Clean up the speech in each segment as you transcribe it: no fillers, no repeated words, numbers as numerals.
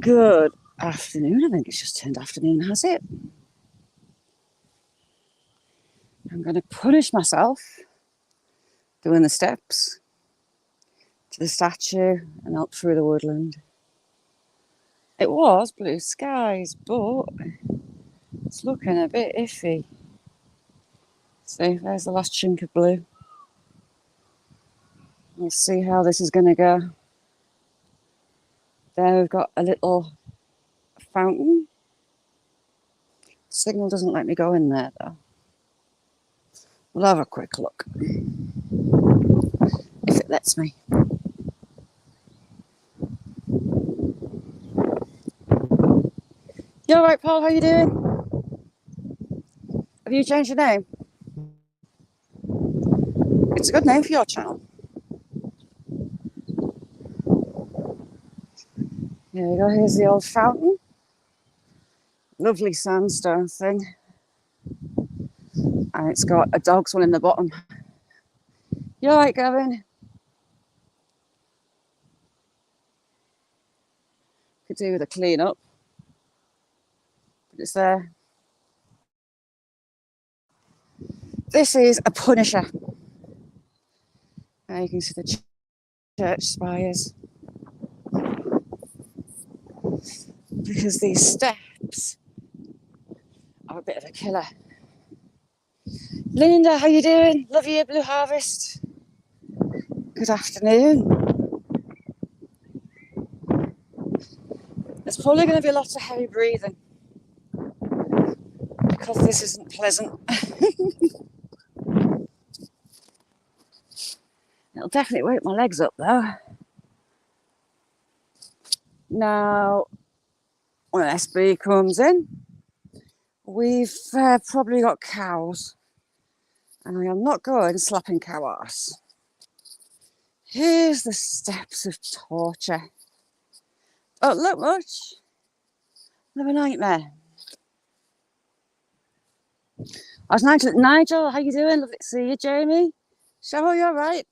Good afternoon. I think it's just turned afternoon, has it? I'm going to punish myself doing the steps to the statue and up through the woodland. It was blue skies, but it's looking a bit iffy. See, there's the last chink of blue. We'll see how this is going to go. There we've got a little fountain. Signal doesn't let me go in there though. We'll have a quick look, if it lets me. You alright, Paul? How you doing? Have you changed your name? It's a good name for your channel. Here we go, here's the old fountain. Lovely sandstone thing. And it's got a dog's one in the bottom. You alright, Gavin? Could do with a clean up. But it's there. This is a punisher. Now you can see the church spires. Because these steps are a bit of a killer. Linda, how you doing? Love you, Blue Harvest. Good afternoon. There's probably going to be lots of heavy breathing because this isn't pleasant. It'll definitely wake my legs up though. Now, when SB comes in, we've probably got cows, and I am not going slapping cow arse. Here's the steps of torture. Oh, look much. Another nightmare. I was Nigel, how you doing? Lovely to see you, Jamie. Cheryl, you alright?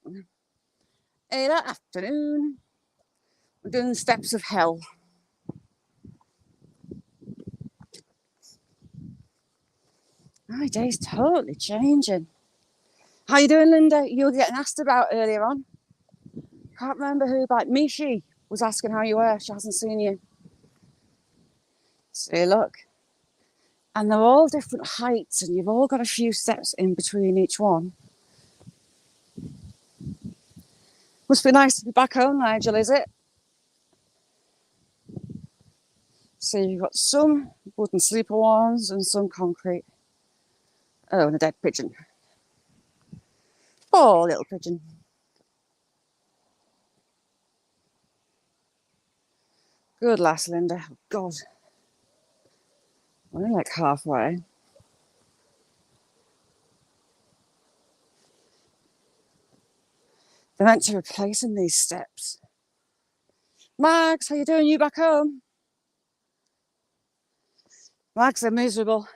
Hey, that afternoon. We're doing the steps of hell. My day's totally changing. How you doing, Linda? You were getting asked about earlier on. Can't remember who, but Mishi was asking how you were. She hasn't seen you. See, look. And they're all different heights, and you've all got a few steps in between each one. Must be nice to be back home, Nigel, is it? So you've got some wooden sleeper ones and some concrete. Oh, and a dead pigeon. Poor little pigeon. Good lass, Linda. Oh, God. Only like halfway. They're meant to replace in these steps. Max, how you doing? You back home? Max, they're miserable.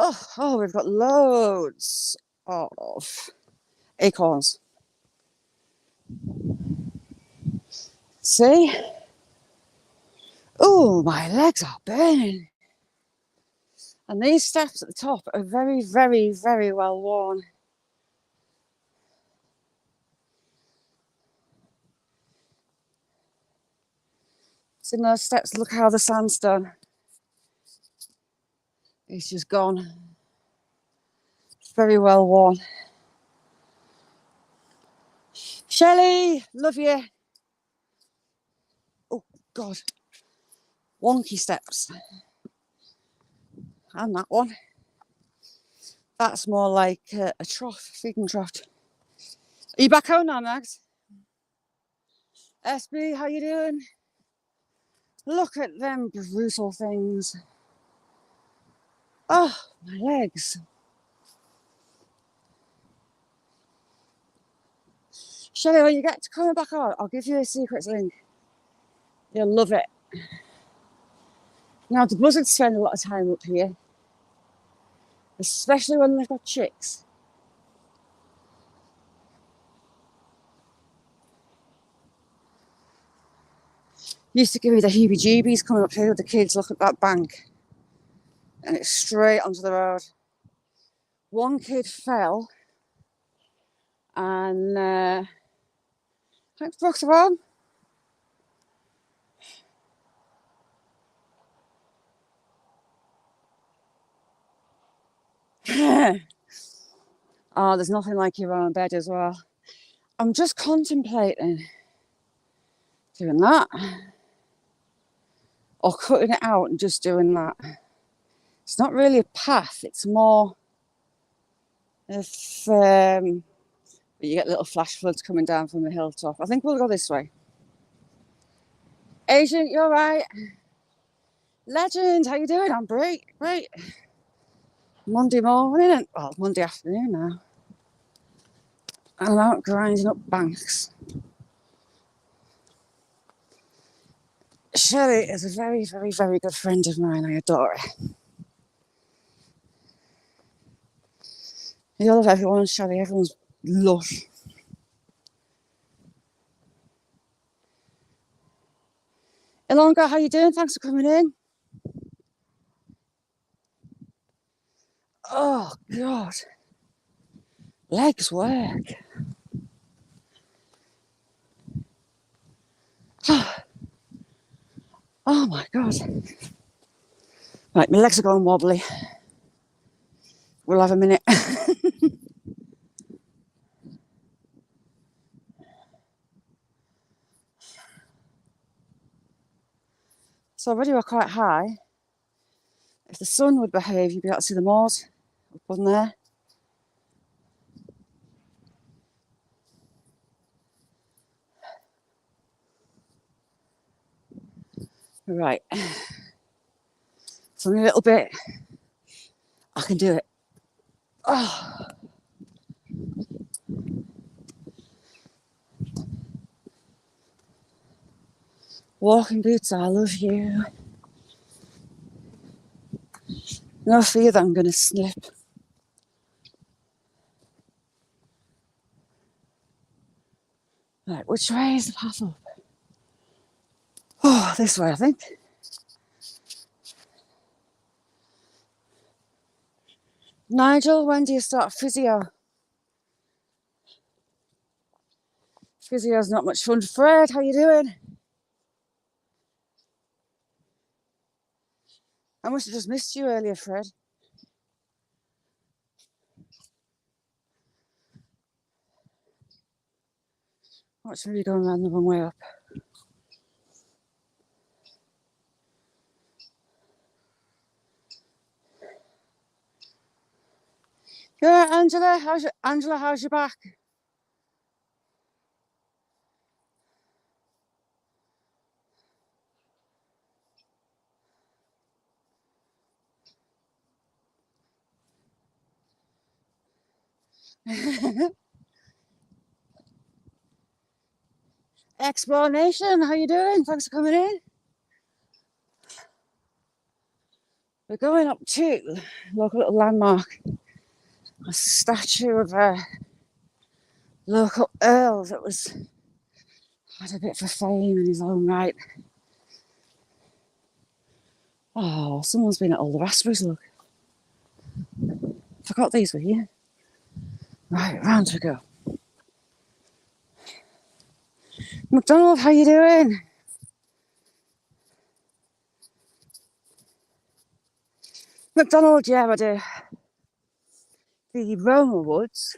Oh, we've got loads of acorns. See? Oh, my legs are burning. And these steps at the top are very, very, very well worn. See those steps, look how the sandstone is just gone. It's very well worn. Shelley, love you. Oh, God. Wonky steps. And that one. That's more like a trough, feeding trough. Are you back home now, Max? SB, how you doing? Look at them brutal things. Oh, my legs. Shelley, when you get to coming back on, I'll give you a secrets link. You'll love it. Now, the buzzards spend a lot of time up here, especially when they've got chicks. Used to give me the heebie-jeebies coming up here with the kids. Look at that bank. And it's straight onto the road. One kid fell and thanks, Brooks, on. Oh, there's nothing like your own bed as well. I'm just contemplating doing that or cutting it out and just doing that. It's not really a path, it's more if you get little flash floods coming down from the hilltop. I think we'll go this way. Asian, you're right. Legend, how you doing? I'm great. Monday morning, and well, Monday afternoon now. I'm out grinding up banks. Shelley is a very, very, very good friend of mine. I adore her. You love everyone, Shelley. Everyone's lush. Ilonga, how you doing? Thanks for coming in. Oh, God. Legs work. Oh, my God. Right, my legs are going wobbly. We'll have a minute. So already we're quite high. If the sun would behave, you'd be able to see the moors up on there. Right. So in a little bit, I can do it. Oh. Walking boots, I love you. No fear that I'm going to slip. Right, which way is the path up? Oh, this way, I think. Nigel, when do you start physio? Physio's not much fun. Fred, how you doing? I must have just missed you earlier, Fred. Watch me going around the wrong way up. You all right, Angela? How's your back? Explanation, how you doing? Thanks for coming in. We're going up to a local little landmark, a statue of a local earl that had a bit of fame in his own right. Oh, someone's been at all the raspberries, look. Forgot these were here. Right, round we go. McDonald, how you doing? McDonald, yeah, I do. The Roma Woods,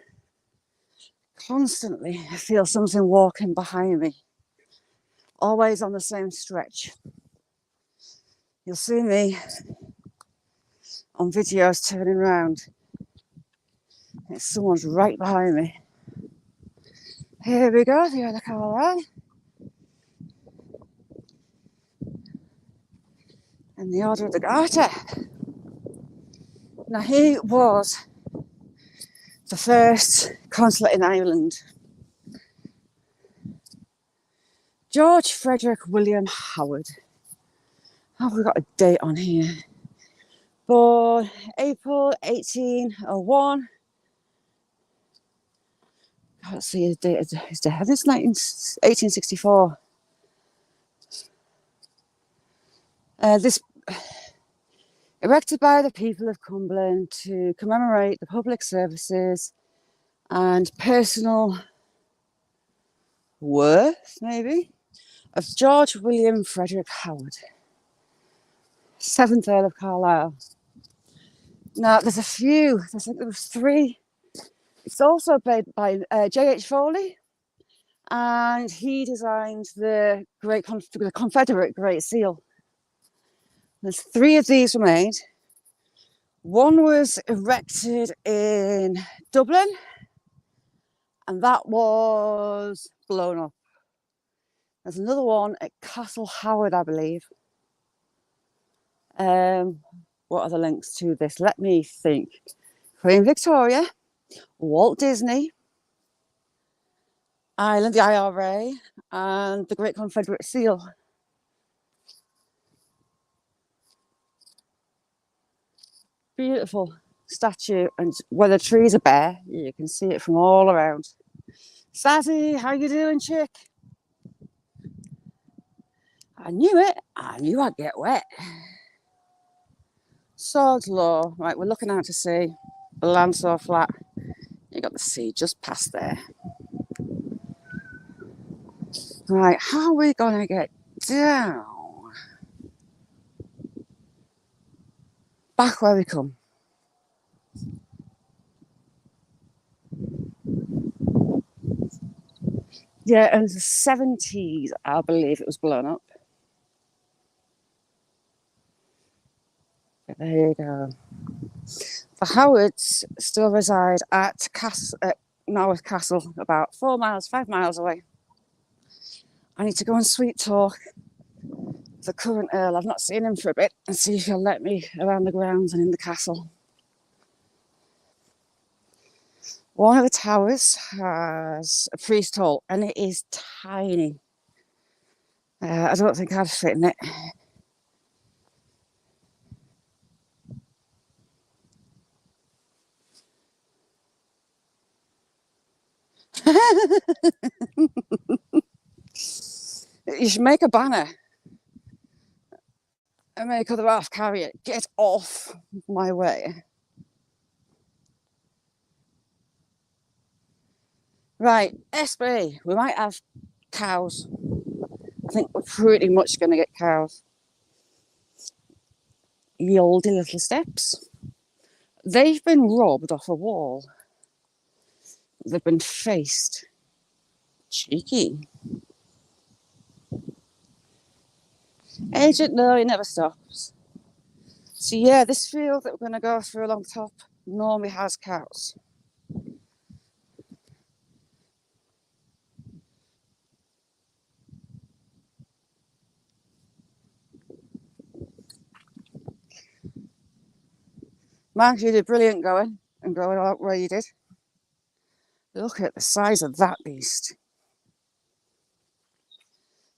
constantly I feel something walking behind me. Always on the same stretch. You'll see me on videos turning around. Someone's right behind me. Here we go, the other car. And the Order of the Garter. Now he was the first consulate in Ireland. George Frederick William Howard. Oh, we've got a date on here. Born April 1801. Let's see his date. I think it's 1864. This erected by the people of Cumberland to commemorate the public services and personal worth, maybe, of George William Frederick Howard, 7th Earl of Carlisle. Now, there's a few, I think there was 3. It's also made by J.H. Foley, and he designed the Confederate Great Seal. There's 3 of these were made. One was erected in Dublin, and that was blown up. There's another one at Castle Howard, I believe. What are the links to this? Let me think. Queen Victoria, Walt Disney, Ireland, the IRA, and the Great Confederate Seal. Beautiful statue, and where the trees are bare, you can see it from all around. Sassy, how you doing, chick? I knew it. I knew I'd get wet. Sod's Law. Right, we're looking out to sea. The land's so flat. You got the sea just past there. Right, how are we gonna get down? Back where we come. Yeah, in the 70s, I believe it was blown up. But there you go. The Howards still reside at Naworth Castle, about 4 miles, 5 miles away. I need to go on sweet talk with the current Earl. I've not seen him for a bit, and see if he'll let me around the grounds and in the castle. One of the towers has a priest hall, and it is tiny. I don't think I'd fit in it. You should make a banner and make other half carry it. Get off my way. Right, SB, we might have cows. I think we're pretty much going to get cows. The oldie little steps. They've been robbed off a wall. They've been faced. Cheeky. Agent, no, he never stops. So yeah, this field that we're going to go through along the top normally has cows. Mark, you did brilliant going out where you did. Look at the size of that beast.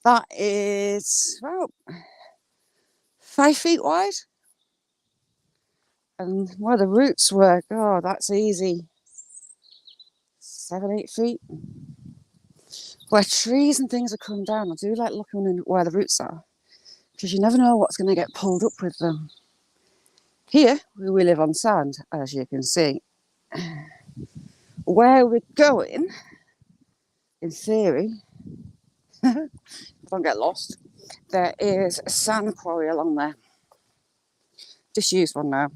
That is about 5 feet wide. And where the roots were, oh, that's easy. 7, 8 feet. Where trees and things are coming down, I do like looking in where the roots are, because you never know what's going to get pulled up with them. Here, we live on sand, as you can see. Where we're going, in theory, don't get lost, there is a sand quarry along there. Disused one now.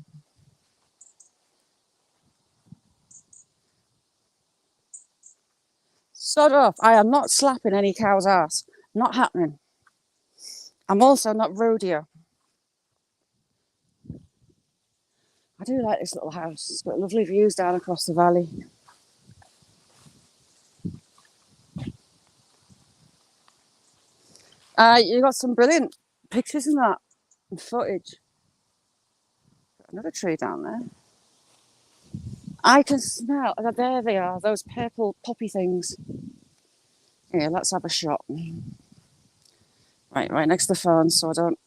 Sod off. I am not slapping any cow's ass. Not happening. I'm also not rodeo. I do like this little house. It's got lovely views down across the valley. You got some brilliant pictures in that, and footage. Got another tree down there. I can smell, there they are, those purple poppy things. Here, let's have a shot. Right next to the phone so I don't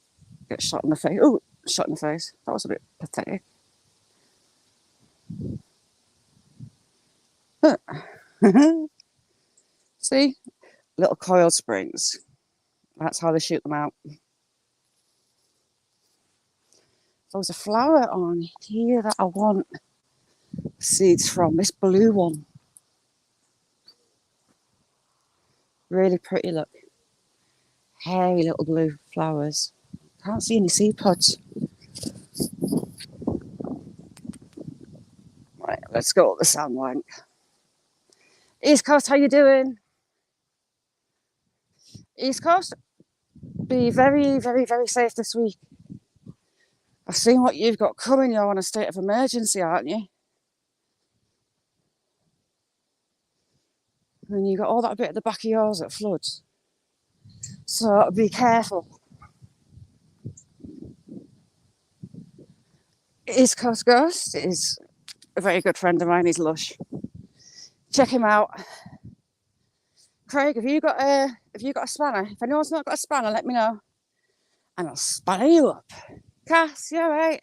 get shot in the face. Oh, shot in the face. That was a bit pathetic. See? Little coil springs. That's how they shoot them out. There's a flower on here that I want seeds from. This blue one. Really pretty, look. Hairy little blue flowers. Can't see any seed pods. Right, let's go up the sandbank. East Coast, how you doing? East Coast, be very, very, very safe this week. I've seen what you've got coming. You're on a state of emergency, aren't you? And you got all that bit at the back of yours that floods. So be careful. East Coast Ghost is a very good friend of mine. He's lush. Check him out. Craig, have you got a spanner? If anyone's not got a spanner, let me know, and I'll spanner you up. Cass, you all right?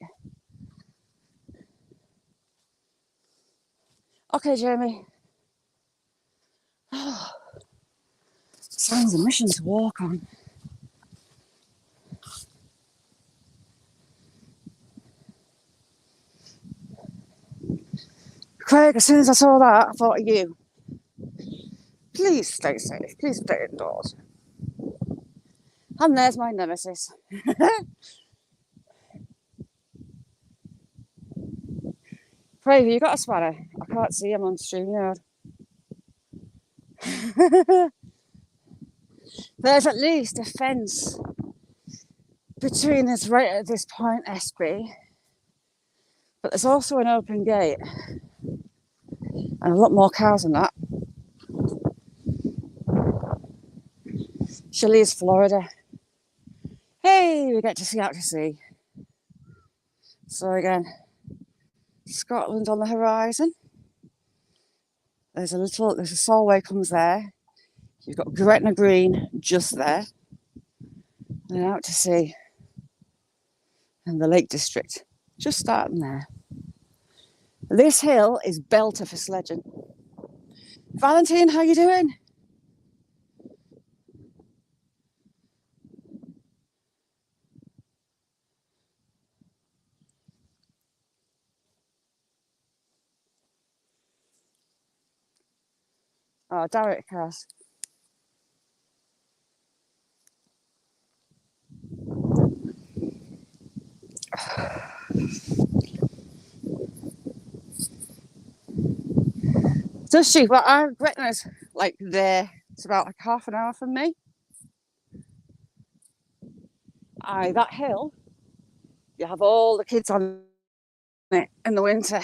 Okay, Jamie. Oh, sounds a mission to walk on. Craig, as soon as I saw that, I thought of you. Please stay safe. Please stay indoors. And there's my nemesis. Craig, have you got a spanner? I can't see him on StreamYard. There's at least a fence between us right at this point, SB. But there's also an open gate. And a lot more cars than that. Chili's, Florida. Hey, we get to see out to sea. So again, Scotland on the horizon. There's a Solway comes there. You've got Gretna Green just there. And out to sea. And the Lake District just starting there. This hill is belter for sledging. Valentine, how you doing? Oh, Derek has. Does she? Well, our Gretna's like there. It's about like half an hour from me. Aye, that hill, you have all the kids on it in the winter.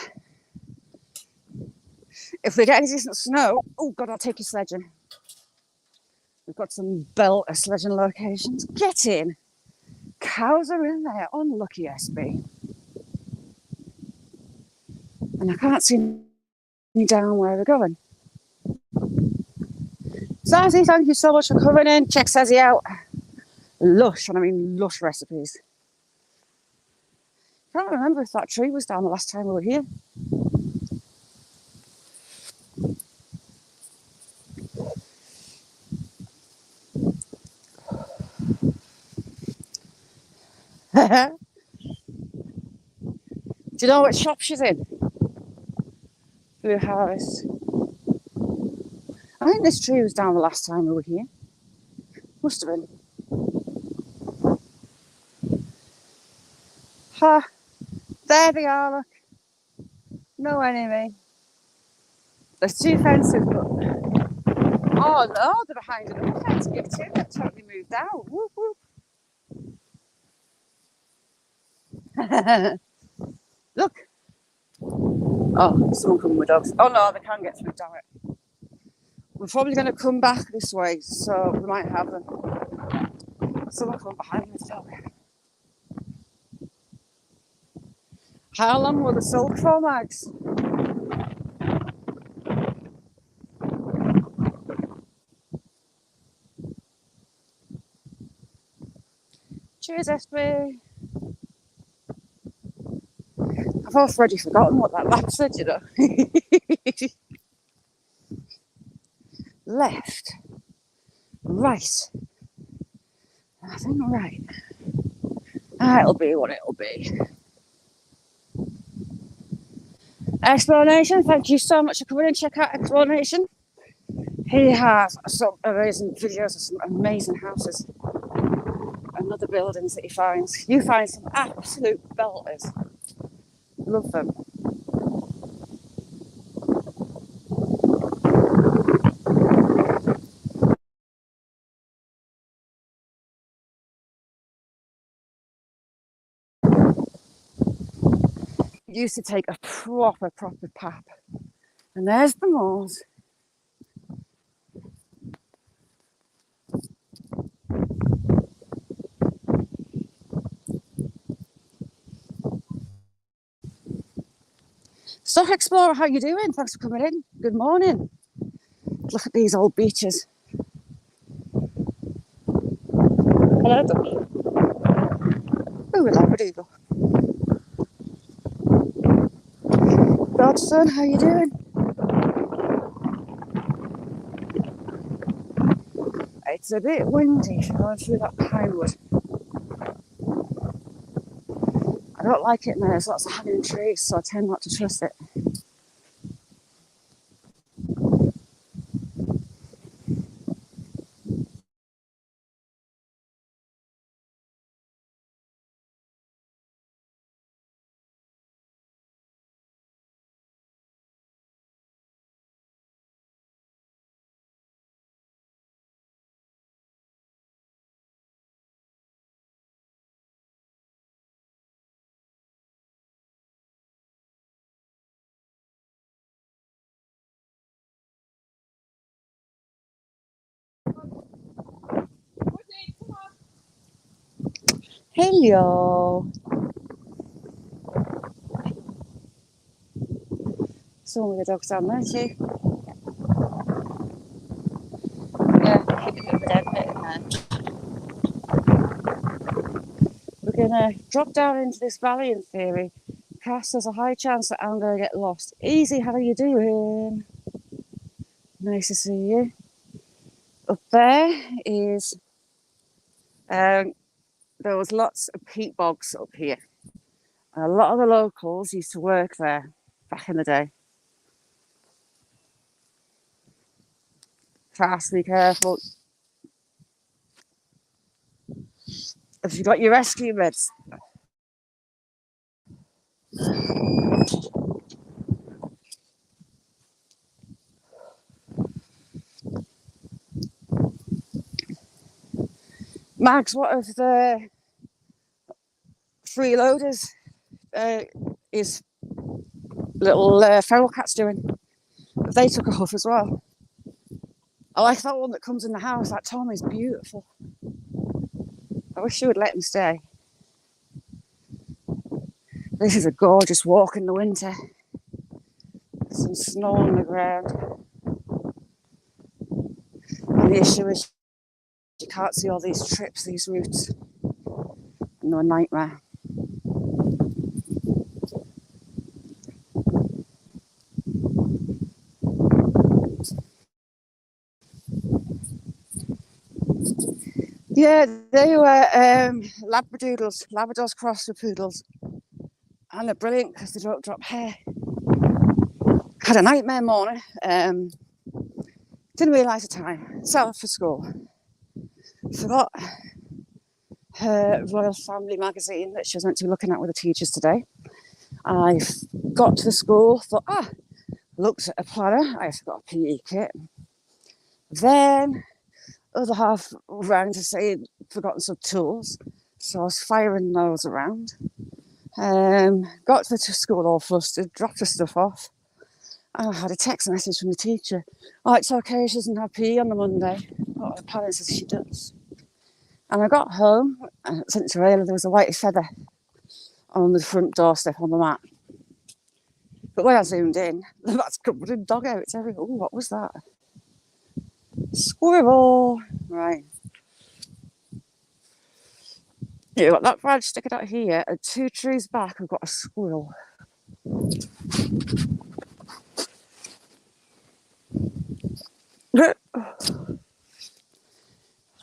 If we get any decent snow, oh God, I'll take you sledging. We've got some belter sledging locations. Get in. Cows are in there. Unlucky SB. And I can't see any down where we're going. Zazzy, thank you so much for coming in. Check Zazzy out. Lush, and I mean lush recipes. I can't remember if that tree was down the last time we were here. Do you know what shop she's in? Blue Harvest. I think this tree was down the last time we were here. Must have been. Ha! There they are, look. No enemy. There's two fences, but... Oh no, they're behind another fence. Get in, they've totally moved out. Whoop, whoop. Look. Oh, someone coming with dogs. Oh no, they can't get through, damn it. We're probably going to come back this way, so we might have them. Someone come behind this dog. How long will the silk for, Mags? Cheers, SB. I've already forgotten what that lap said, you know. Left. Right. I think right. It'll be what it'll be. Explanation, thank you so much for coming and check out Explanation. He has some amazing videos of some amazing houses and other buildings that he finds. You find some absolute belters. Love them. Used to take a proper pap. And there's the moors. Stock Explorer, how you doing? Thanks for coming in. Good morning. Look at these old beaches. Hello, ducky. Oh, a labradoodle. Godson, how you doing? It's a bit windy going through that pine wood. I don't like it now. There's lots of hanging trees, so I tend not to trust it. Hello. Some of the dogs down there too. Yeah, keep a dead bit in there. We're gonna drop down into this valley in theory. Cass, there's a high chance that I'm gonna get lost. Easy, how are you doing? Nice to see you. Up there is there was lots of peat bogs up here. And a lot of the locals used to work there back in the day. Cass, be careful. Have you got your rescue meds? Mags, what have the freeloaders is little feral cats doing? They took a huff as well. I like that one that comes in the house. That Tom is beautiful. I wish you would let him stay. This is a gorgeous walk in the winter. Some snow on the ground. And the issue is you can't see all these trips, these routes. And they're a nightmare. Yeah, they were labradoodles, Labradors crossed with poodles. And they're brilliant because they don't drop hair. Had a nightmare morning. Didn't realise the time. Set off for school. Forgot her Royal Family magazine that she was meant to be looking at with the teachers today. I got to the school, thought, looked at a planner. I forgot a PE kit. Then, other half round to say forgotten some tools. So I was firing those around. Got to the school all flustered, dropped her stuff off. I had a text message from the teacher. Oh, it's okay, she doesn't have PE on the Monday. Oh, the planner says she does. And I got home, and since there was a white feather on the front doorstep on the mat. But when I zoomed in, the mat's covered in dog hair. It's everywhere. Oh, what was that? Squirrel. Right. You've got that branch sticking out here, and 2 trees back, I've got a squirrel. I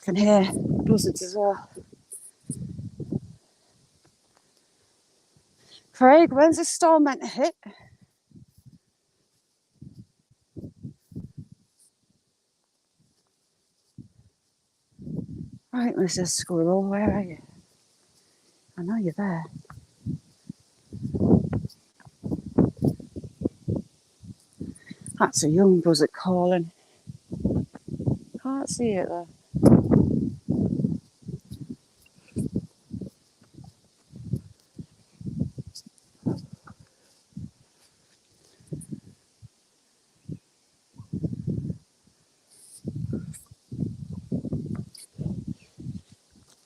can hear buzzards as well. Craig, when's this storm meant to hit? Right, Mrs. Squirrel, where are you? I know you're there. That's a young buzzard calling. Can't see it though.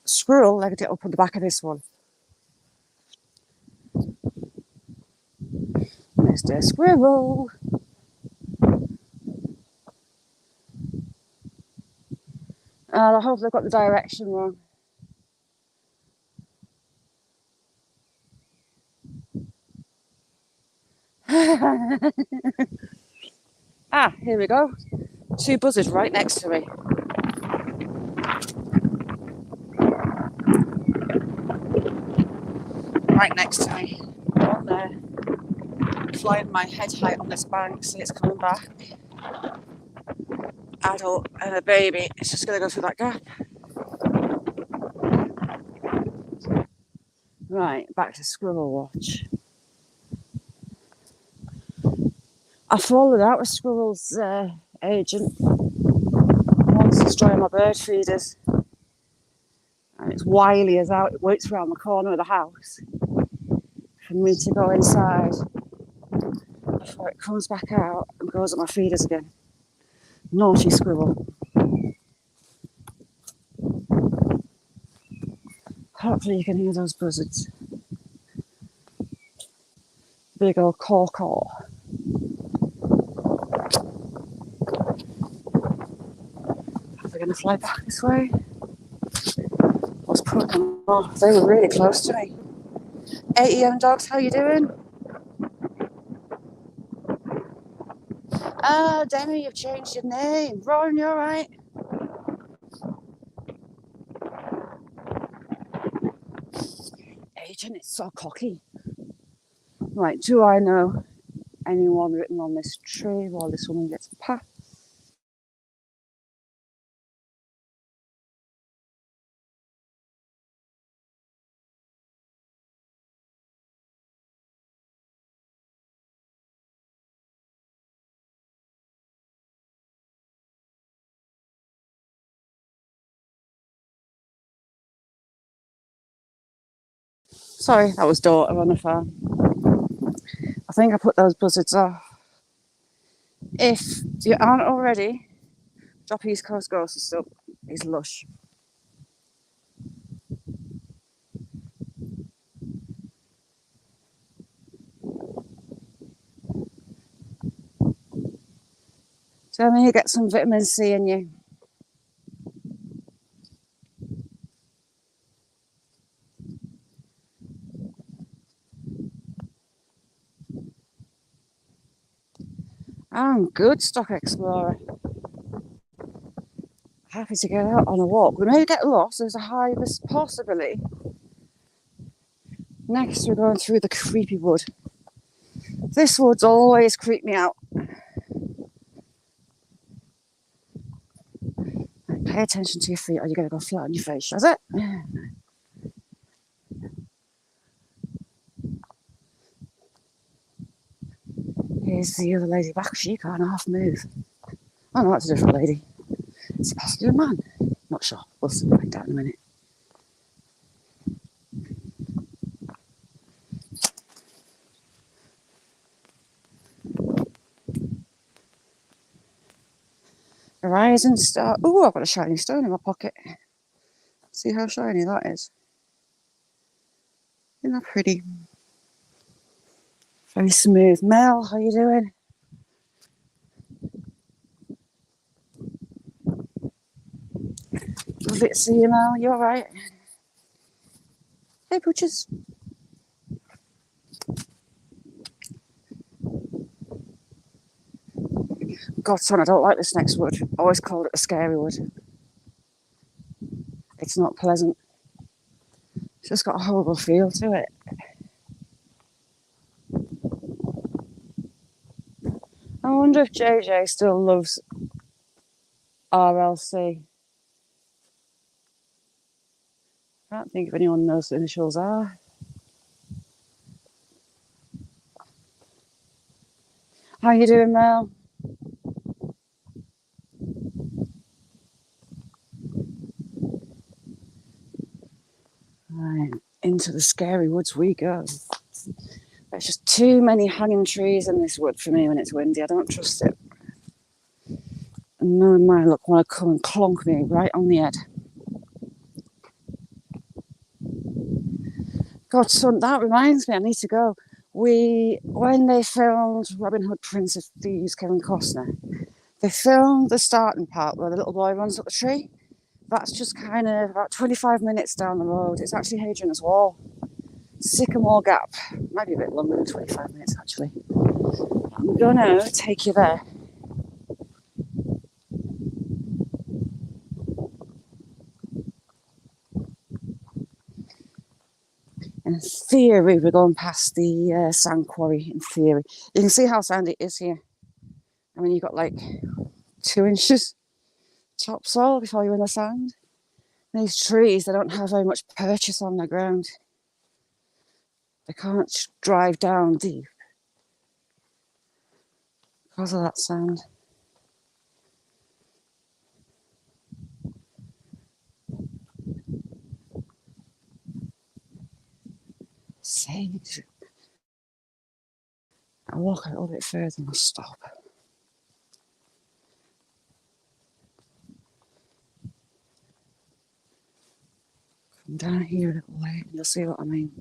Squirrel legged it up on the back of this one. Mr. Squirrel. I hope they've got the direction wrong. Ah, here we go. Two buzzards right next to me. Right next to me. One there. Flying my head height on this bank, see it's coming back. Adult and a baby. It's just going to go through that gap. Right, back to squirrel watch. I followed out a squirrel's agent once destroying my bird feeders. And it's wily as out. It waits around the corner of the house for me to go inside before it comes back out and goes at my feeders again. Naughty squirrel. Hopefully you can hear those buzzards. Big old caw-caw. Are they going to fly back this way? What's putting them off? They were really close to me. 8am dogs, how you doing? Ah, Demi, you've changed your name. Ron, you alright? Agent, it's so cocky. Right, do I know anyone written on this tree while this woman gets past? Sorry, that was daughter on the phone. I think I put those buzzards off. If you aren't already, drop East Coast Ghost still is lush. Tell me you get some vitamin C in you. I'm good, Stock Explorer. Happy to get out on a walk. We may get lost. There's a high possibility. Next, we're going through the creepy wood. This wood's always creeped me out. Pay attention to your feet or you're going to go flat on your face. That's it. Here's the other lady back. She can't half move. Oh no, that's a different lady. Is it possibly a man? Not sure. We'll find out in a minute. A rising star. Oh, I've got a shiny stone in my pocket. See how shiny that is? Isn't that pretty? Very smooth. Mel, how you doing? Lovely to see you, Mel. You alright? Hey, Pooches. Godson, I don't like this next wood. I always called it a scary wood. It's not pleasant. It's just got a horrible feel to it. I wonder if JJ still loves RLC. I don't think if anyone knows what initials are. How you doing, Mel? Right, into the scary woods we go. There's just too many hanging trees in this wood for me when it's windy. I don't trust it. And knowing my luck want to come and clonk me right on the head. God, son, that reminds me, I need to go. When they filmed Robin Hood, Prince of Thieves, Kevin Costner, they filmed the starting part where the little boy runs up the tree. That's just kind of about 25 minutes down the road. It's actually Hadrian's Wall. Sycamore Gap. Might be a bit longer than 25 minutes, actually. I'm gonna take you there. In theory, we're going past the sand quarry, in theory. You can see how sandy it is here. I mean, you've got like 2 inches topsoil before you're in the sand. These trees, they don't have very much purchase on the ground. They can't drive down deep because of that sand. Sage. I'll walk a little bit further and I'll stop. Come down here a little way and you'll see what I mean.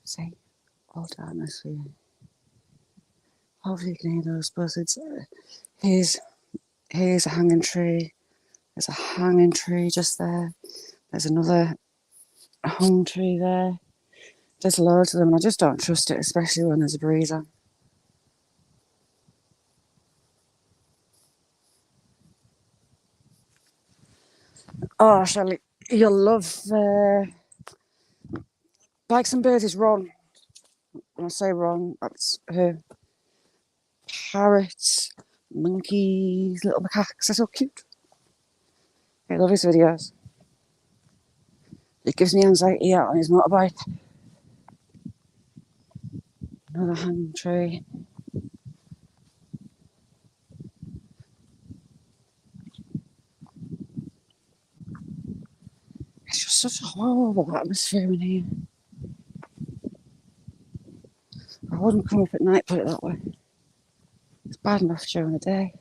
See, all down this way. Hopefully you can hear those buzzards. Here's a hanging tree. There's a hanging tree just there. There's another hung tree there. There's loads of them, and I just don't trust it, especially when there's a breeze on. Oh, Shelley, you'll love Bikes and Birds is Ron. When I say Ron, that's her. Parrots, monkeys, little macaques. They're so cute. I love his videos. It gives me anxiety out on his motorbike. Another hanging tree. It's just such a horrible atmosphere in here. I wouldn't come up at night, put it that way. It's bad enough during the day.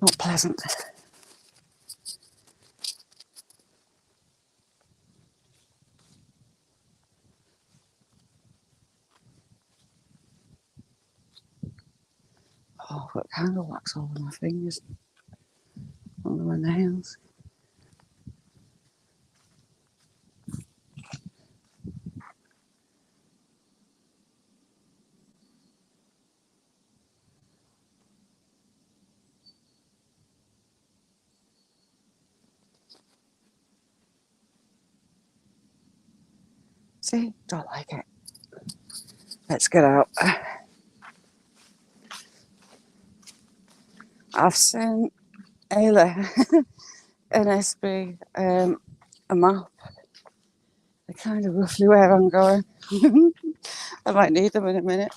Not pleasant. Oh, I've got candle wax all over my fingers, under my nails. See, don't like it. Let's get out. I've sent Ayla and SB a map. They're kind of roughly where I'm going. I might need them in a minute.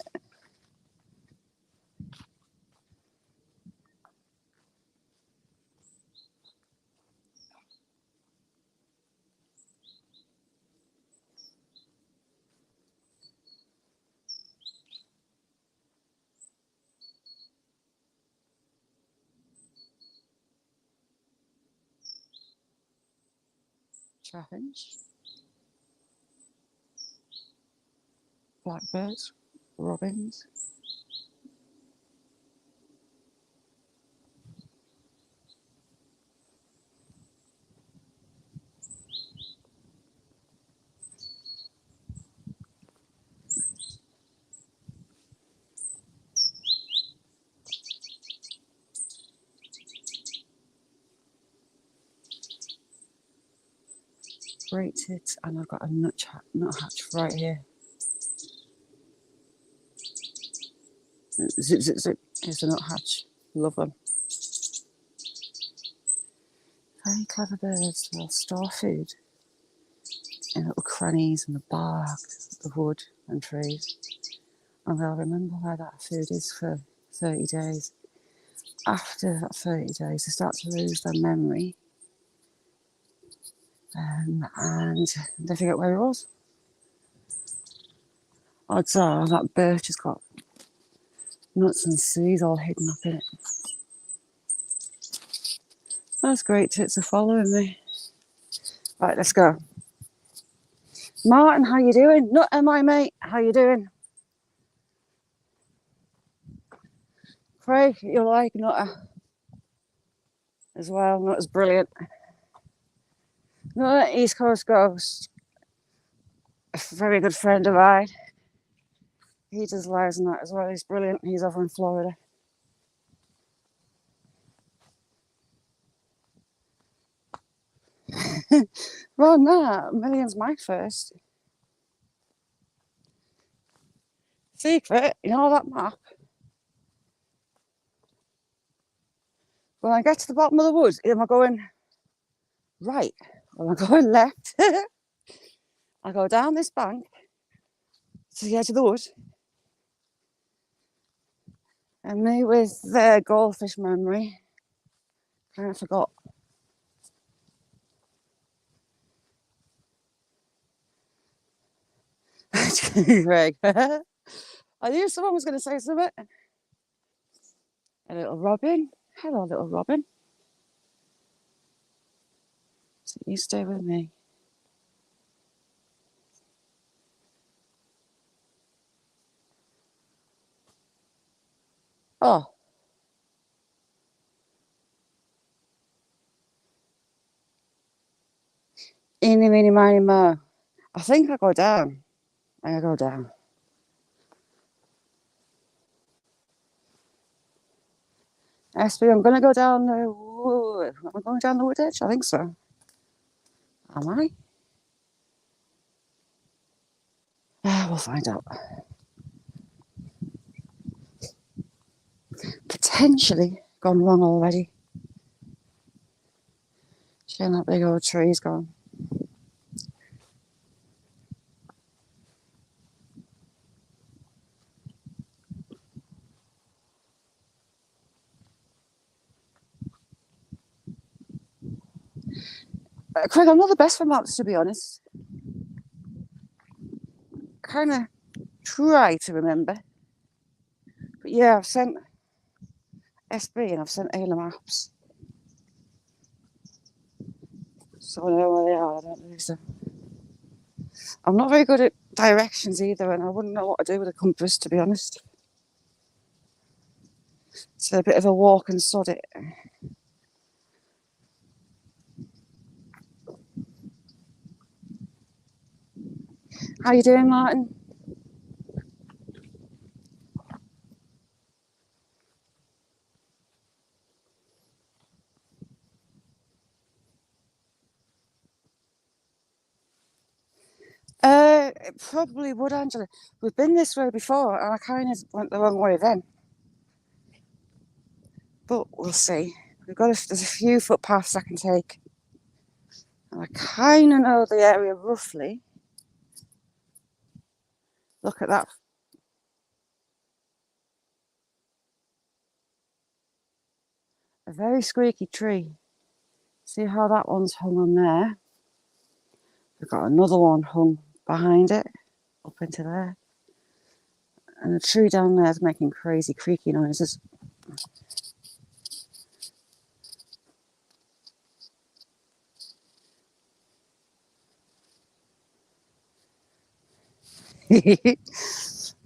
chaffinch, blackbirds, robins. Great tits, and I've got a nuthatch right here. Zip, zip, zip. Here's the nuthatch. Love them. Very clever birds. They'll store food in little crannies in the bark of wood and trees. And they'll remember where that food is for 30 days. After that 30 days, they start to lose their memory. And they forget where it was. Odds are that birch has got nuts and seeds all hidden up in it. That's great tits are following me. Right, let's go. Martin, how you doing? Nutter, my mate, how you doing? Craig, you like Nutter as well. Nutter's brilliant. Nutter, East Coast Ghost, a very good friend of mine. He does lives and that as well. He's brilliant. He's over in Florida. Well, no, Million's my first. Secret, you know that map? When I get to the bottom of the woods, am I going right? Or am I going left? I go down this bank to the edge of the wood. And me with the goldfish memory, kind of forgot. Greg. I knew someone was going to say something. A little robin. Hello, little robin. So you stay with me. Oh. Eeny, meeny, miny, mo. I think I go down. I go down. SB, I'm going to go down the wood. Am I going down the wood edge? I think so. Am I? We'll find out. Potentially gone wrong already. Shame that big old tree's gone. Craig, I'm not the best for maps, to be honest. Kind of try to remember. But yeah, I've sent SB and I've sent Ayla maps. So I know where they are. I don't lose them. I'm not very good at directions either, and I wouldn't know what to do with a compass, to be honest. It's a bit of a walk and sod it. How you doing, Martin? It probably would, Angela. We've been this way before, and I kind of went the wrong way then. But we'll see. There's a few footpaths I can take. And I kind of know the area roughly. Look at that. A very squeaky tree. See how that one's hung on there? We've got another one hung behind it, up into there. And the tree down there is making crazy creaky noises.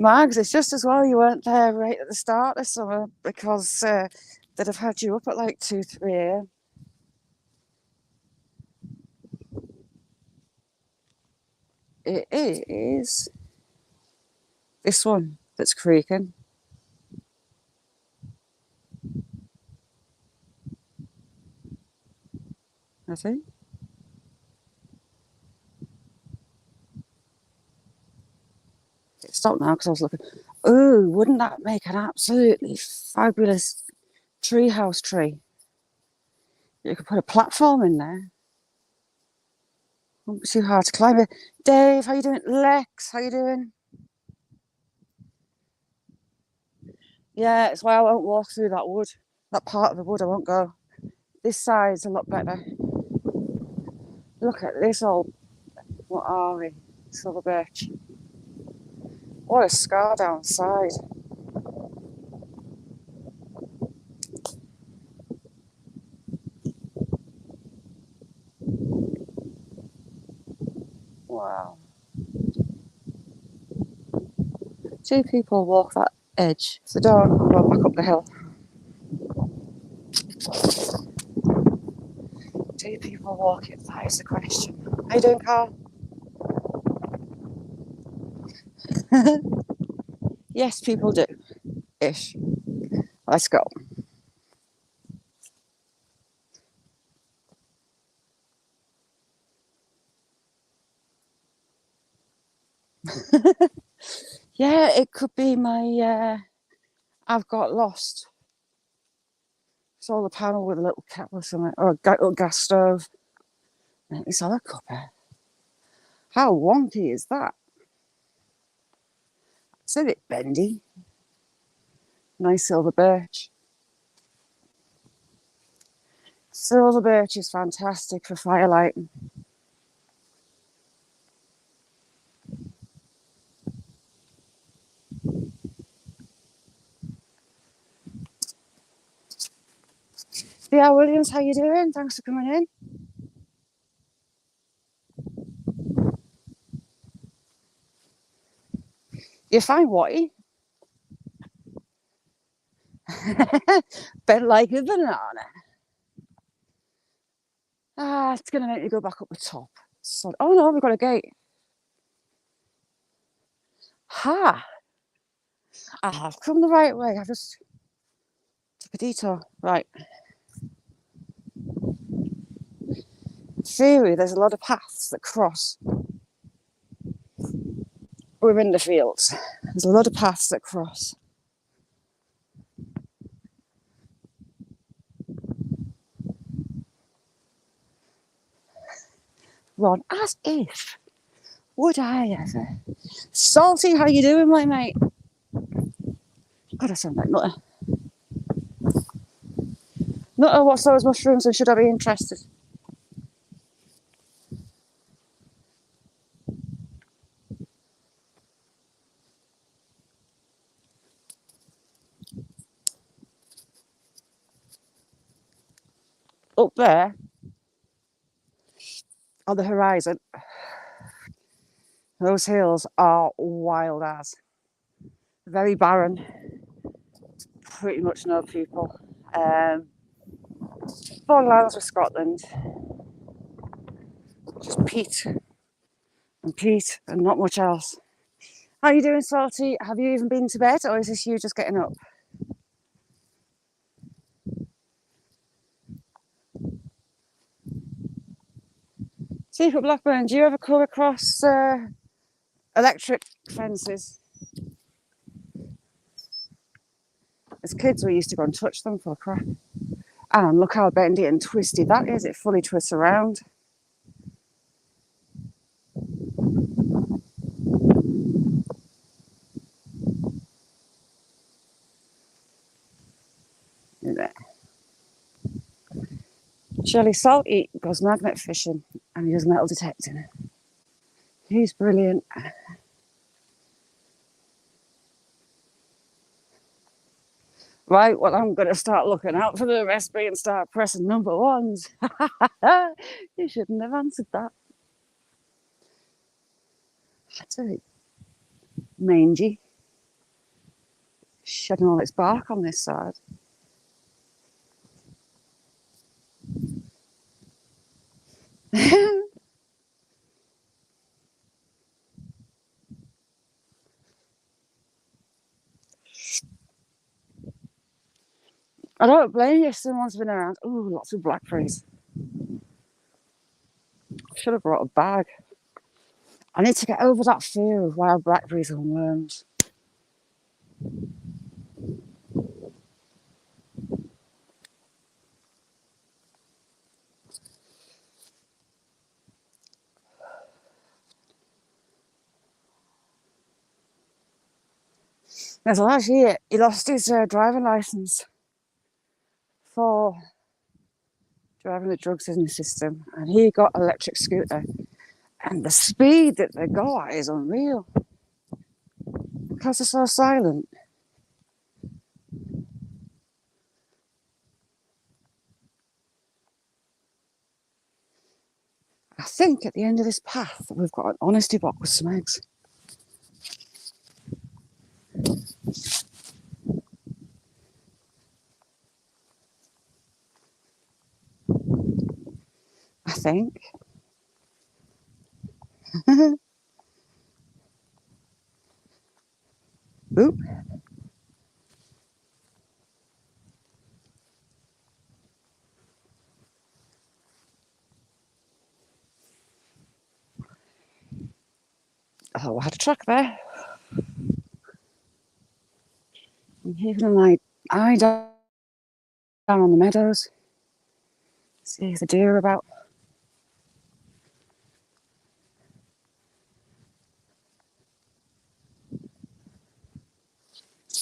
Mags, it's just as well you weren't there right at the start this summer because they'd have had you up at like 2, 3 a.m. It is this one that's creaking, I think. It stopped now because I was looking. Oh, wouldn't that make an absolutely fabulous treehouse tree? You could put a platform in there. Won't be too hard to climb it. Dave, how you doing? Lex, how you doing? Yeah, it's why I won't walk through that wood. That part of the wood I won't go. This side's a lot better. Look at this old, what are we? Silver birch. What a scar downside. Wow. 2 people walk that edge. If they don't, I'll go back up the hill. 2 people walk it, that is the question. How you doing, Carl? Yes, people do. Ish. Let's go. Yeah, it could be my I've got lost. Solar panel with a little kettle or something, or a little gas stove. It's on a cuppa. How wonky is that? It's a bit bendy. Nice silver birch. Silver birch is fantastic for firelighting. Yeah, Williams, how you doing? Thanks for coming in. You fine, Watty? Bent like a banana. Ah, it's going to make me go back up the top. So, oh no, we've got a gate. Ha! I have come the right way. I just took a detour. Right. In theory, there's a lot of paths that cross. We're in the fields. There's a lot of paths that cross. Ron, as if. Would I ever? Salty, how you doing, my mate? God, I sound like Nutter. Nutter, what's those mushrooms and should I be interested? Up there, on the horizon, those hills are wild as. Very barren. Pretty much no people. Borderlands with Scotland. Just peat and peat and not much else. How are you doing, Salty? Have you even been to bed or is this you just getting up? Secret Blackburn, do you ever come across electric fences? As kids, we used to go and touch them for crap. And look how bendy and twisty that is. It fully twists around. There. Shirley Salty goes magnet fishing and he does metal detecting. He's brilliant. Right, well, I'm going to start looking out for the recipe and start pressing number ones. You shouldn't have answered that. That's it. mangy, shedding all its bark on this side. I don't blame you if someone's been around. Ooh, lots of blackberries. Should have brought a bag. I need to get over that fear of wild blackberries and worms. There's last year he lost his driving license for driving with drugs in the system, and he got an electric scooter. And the speed that they go at is unreal because they're so silent. I think at the end of this path we've got an honesty box with some eggs. I think. Oop. Oh, I had a truck there. I'm keeping my eye down on the meadows. See if the deer are about.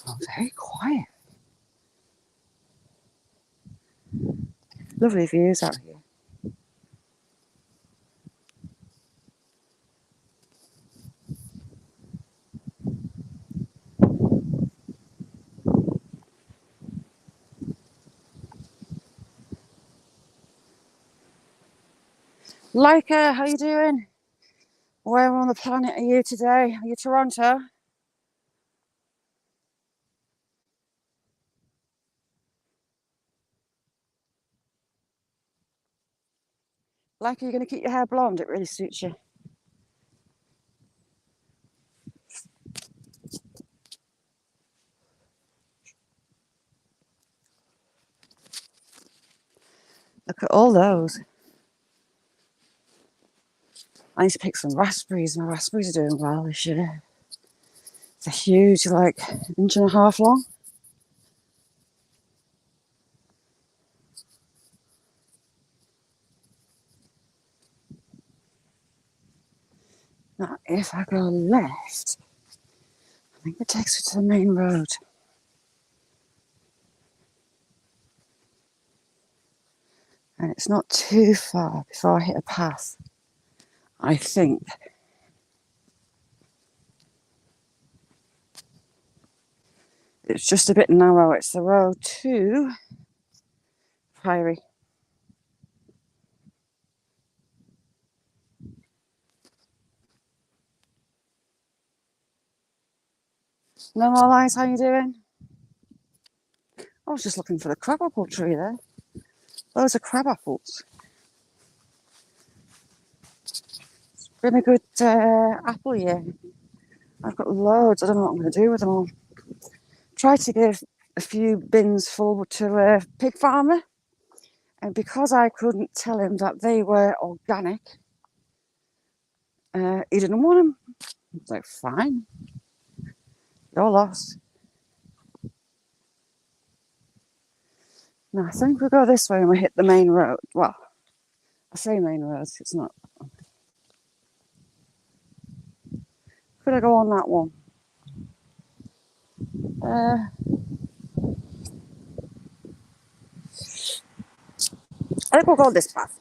Oh, very quiet. Lovely views out here. Leica, how you doing? Where on the planet are you today? Are you Toronto? Leica, you're going to keep your hair blonde? It really suits you. Look at all those. I need to pick some raspberries. My raspberries are doing well this year. They're huge, like 1.5 inches long. Now, if I go left, I think it takes me to the main road. And it's not too far before I hit a path, I think. It's just a bit narrow. It's the road to Priory. No more lies, how you doing? I was just looking for the crabapple tree there. Those are crabapples. It's been a good apple year. I've got loads. I don't know what I'm going to do with them all. Tried to give a few bins full to a pig farmer. And because I couldn't tell him that they were organic, he didn't want them. I was like, fine. You're lost. Now, I think we'll go this way and we hit the main road. Well, I say main roads, it's not. Could I go on that one? I think we'll go this path.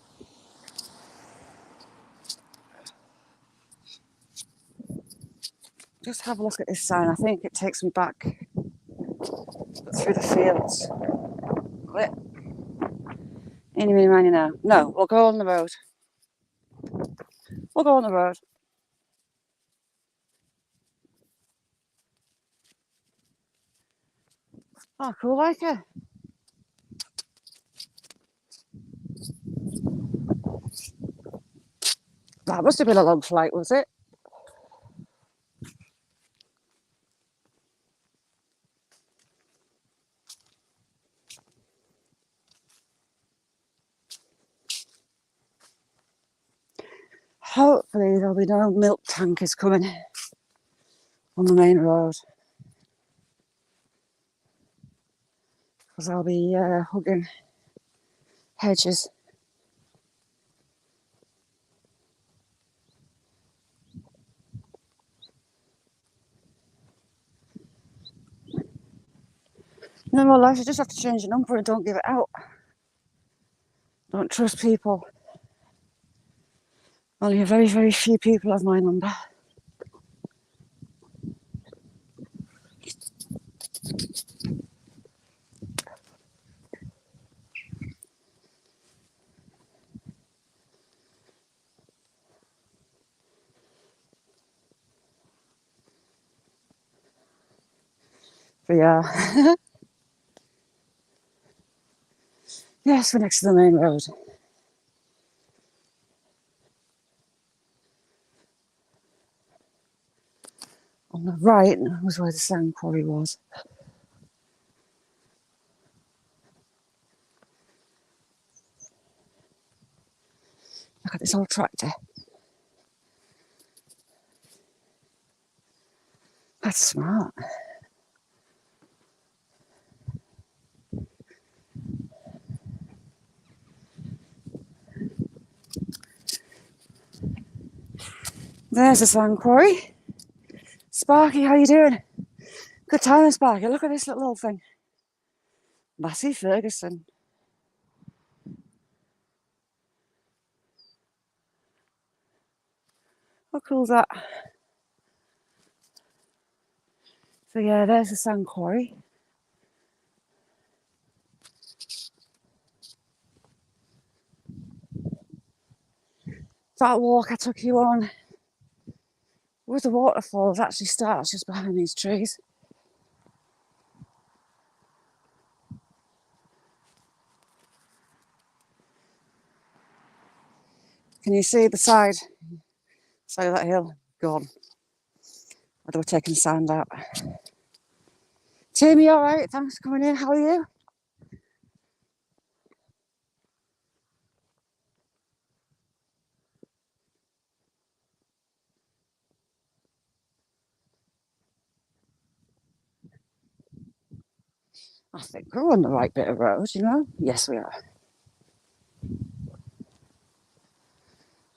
Just have a look at this sign. I think it takes me back through the fields. Wait. Any, mini, miny, now. No, we'll go on the road. We'll go on the road. Oh, cool, like it. That must have been a long flight, was it? Hopefully there'll be no milk tankers coming on the main road, because I'll be hugging hedges. No more life, I just have to change the number and don't give it out. Don't trust people. Only a very, very few people have my number. But yeah, yes, we're next to the main road. On the right was where the sand quarry was. Look at this old tractor. That's smart. There's the sand quarry. Sparky, how you doing? Good time, Sparky. Look at this little old thing. Massey Ferguson. How cool's that? So yeah, there's the sand quarry. That walk I took you on with the waterfalls actually starts just behind these trees. Can you see the side of that hill? Gone. Or they were taking sand out. Tim, you alright? Thanks for coming in. How are you? I think we're on the right bit of road, you know? Yes, we are.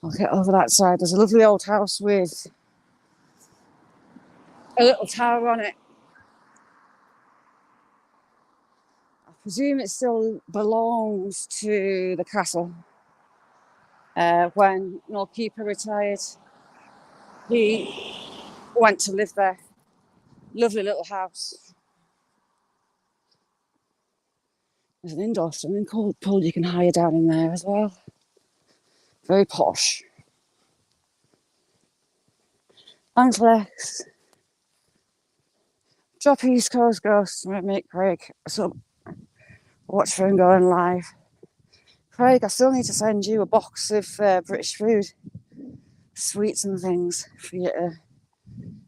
I'll get over that side. There's a lovely old house with a little tower on it. I presume it still belongs to the castle. When Lord Keeper retired, he went to live there. Lovely little house. There's an indoor swimming pool you can hire down in there as well. Very posh. Thanks, Lex. Drop East Coast Ghost, mate Craig. So watch for him going live. Craig, I still need to send you a box of British food, sweets and things for you to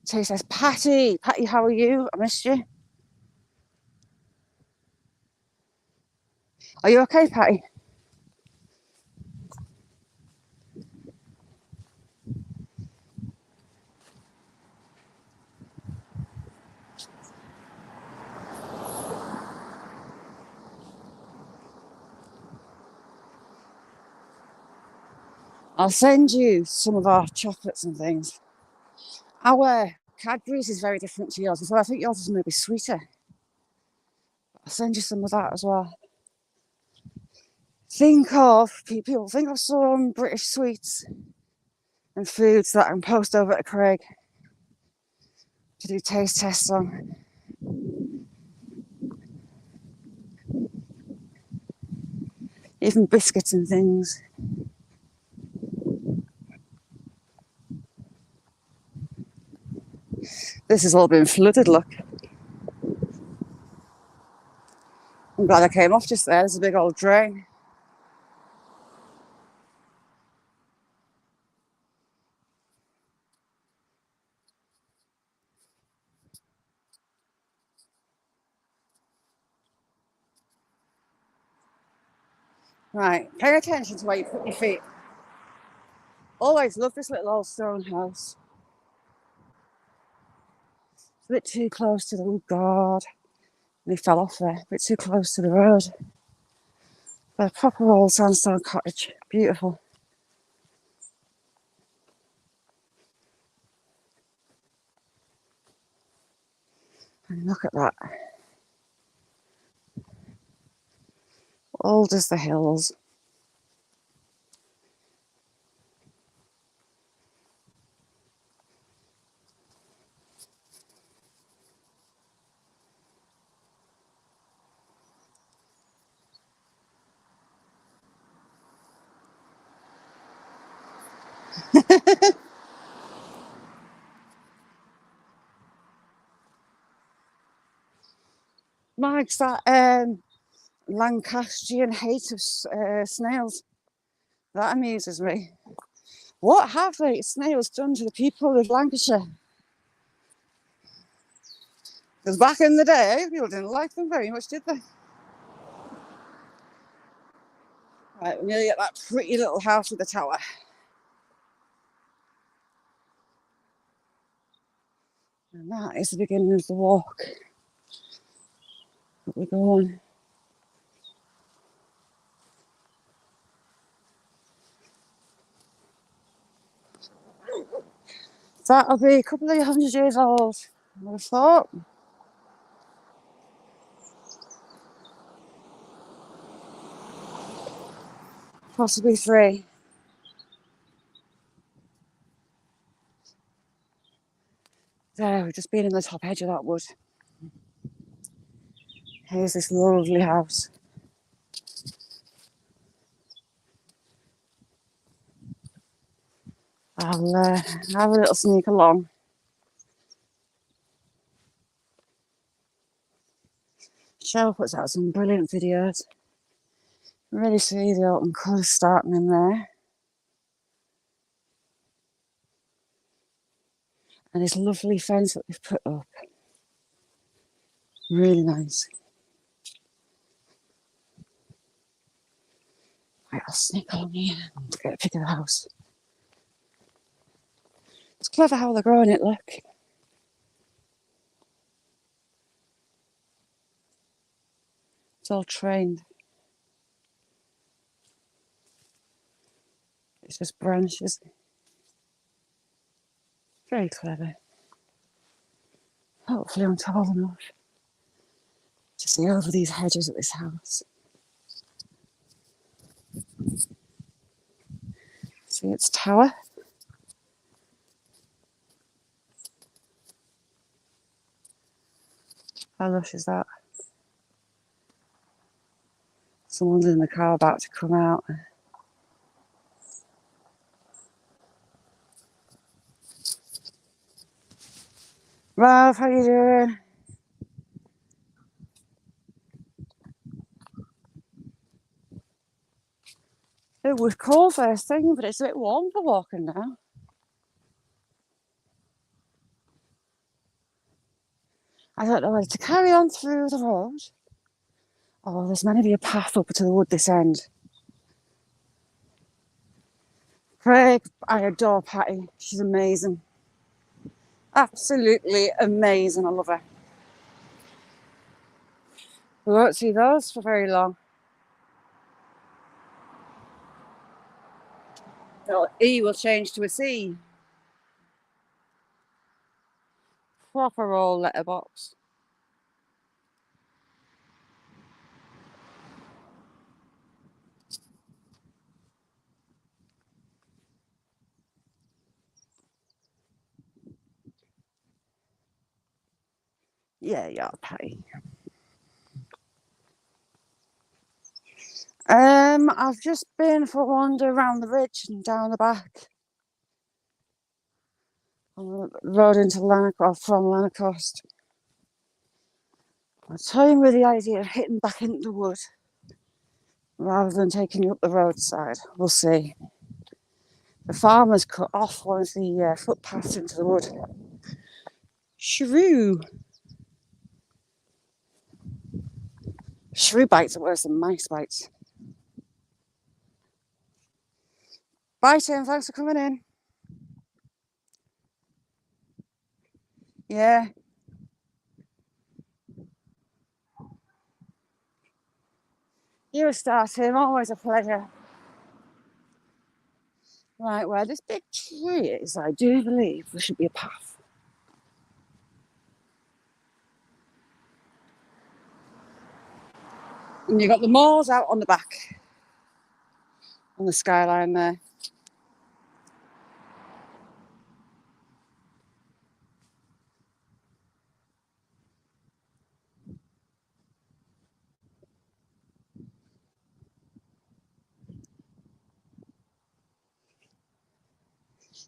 taste test. Patty, how are you? I missed you. Are you okay, Patty? I'll send you some of our chocolates and things. Our Cadbury's is very different to yours, so I think yours is maybe sweeter. I'll send you some of that as well. People think of some British sweets and foods that I can post over to Craig to do taste tests on. Even biscuits and things. This has all been flooded, look. glad I came off just there. There's a big old drain. Right, pay attention to where you put your feet. Always love this little old stone house. It's a bit too close to the, oh God, they fell off there. A bit too close to the road. But a proper old sandstone cottage, beautiful. And look at that. Old as the hills. Mike's that Lancastrian hate of snails. That amuses me. What have the snails done to the people of Lancashire? Because back in the day, people didn't like them very much, did they? Right, we're nearly at that pretty little house with the tower. And that is the beginning of the walk that we go on. That'll be a couple of 100 years old, I would have thought. Possibly 3. There, we've just been in the top edge of that wood. Here's this lovely house. I'll have a little sneak along. Cheryl puts out some brilliant videos. Really see the autumn colours starting in there. And this lovely fence that they've put up. Really nice. Right, I'll sneak along here to get a pic of the house. It's clever how they're growing it, look. It's all trained. It's just branches. Very clever. Hopefully I'm tall enough to see over these hedges at this house. See its tower. How lush is that? Someone's in the car about to come out. Ralph, how you doing? It was cold first thing, but it's a bit warm for walking now. I don't know whether to carry on through the road. Oh, there's meant to be a path up to the wood this end. Craig, I adore Patty. She's amazing. Absolutely amazing. I love her. We won't see those for very long. The E will change to a C. Proper old letterbox. Yeah, Patty. I've just been for a wander around the ridge and down the back. On the road into Lanark, or from Lanarcost. I'm toying with the idea of hitting back into the wood rather than taking you up the roadside. We'll see. The farmer's cut off one of the footpaths into the wood. Shrew. Shrew bites are worse than mice bites. Bye, Tim. Thanks for coming in. Yeah. You're a star, Tim. Always a pleasure. Right, where this big tree is, I do believe there should be a path. And you've got the moors out on the back, on the skyline there.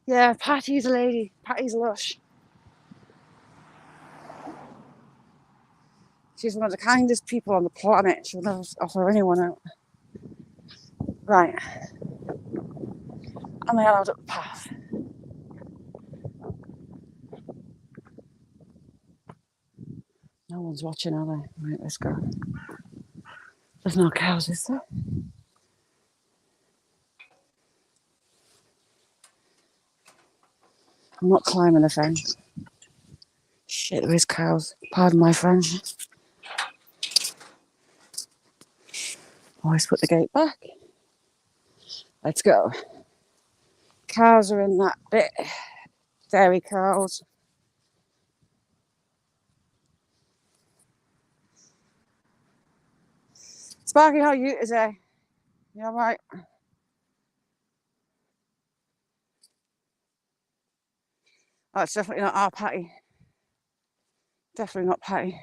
Yeah, Patty's a lady. Patty's a lush. She's one of the kindest people on the planet. She'll never offer anyone out. Right. Am I allowed up the path? No one's watching, are they? Right, let's go. There's no cows, is there? I'm not climbing the fence. Shit, there is cows. Pardon my French. Always put the gate back. Let's go. Cows are in that bit. Dairy cows. Sparky, how are you today? You alright? Oh, it's definitely not our Patty. Definitely not Patty.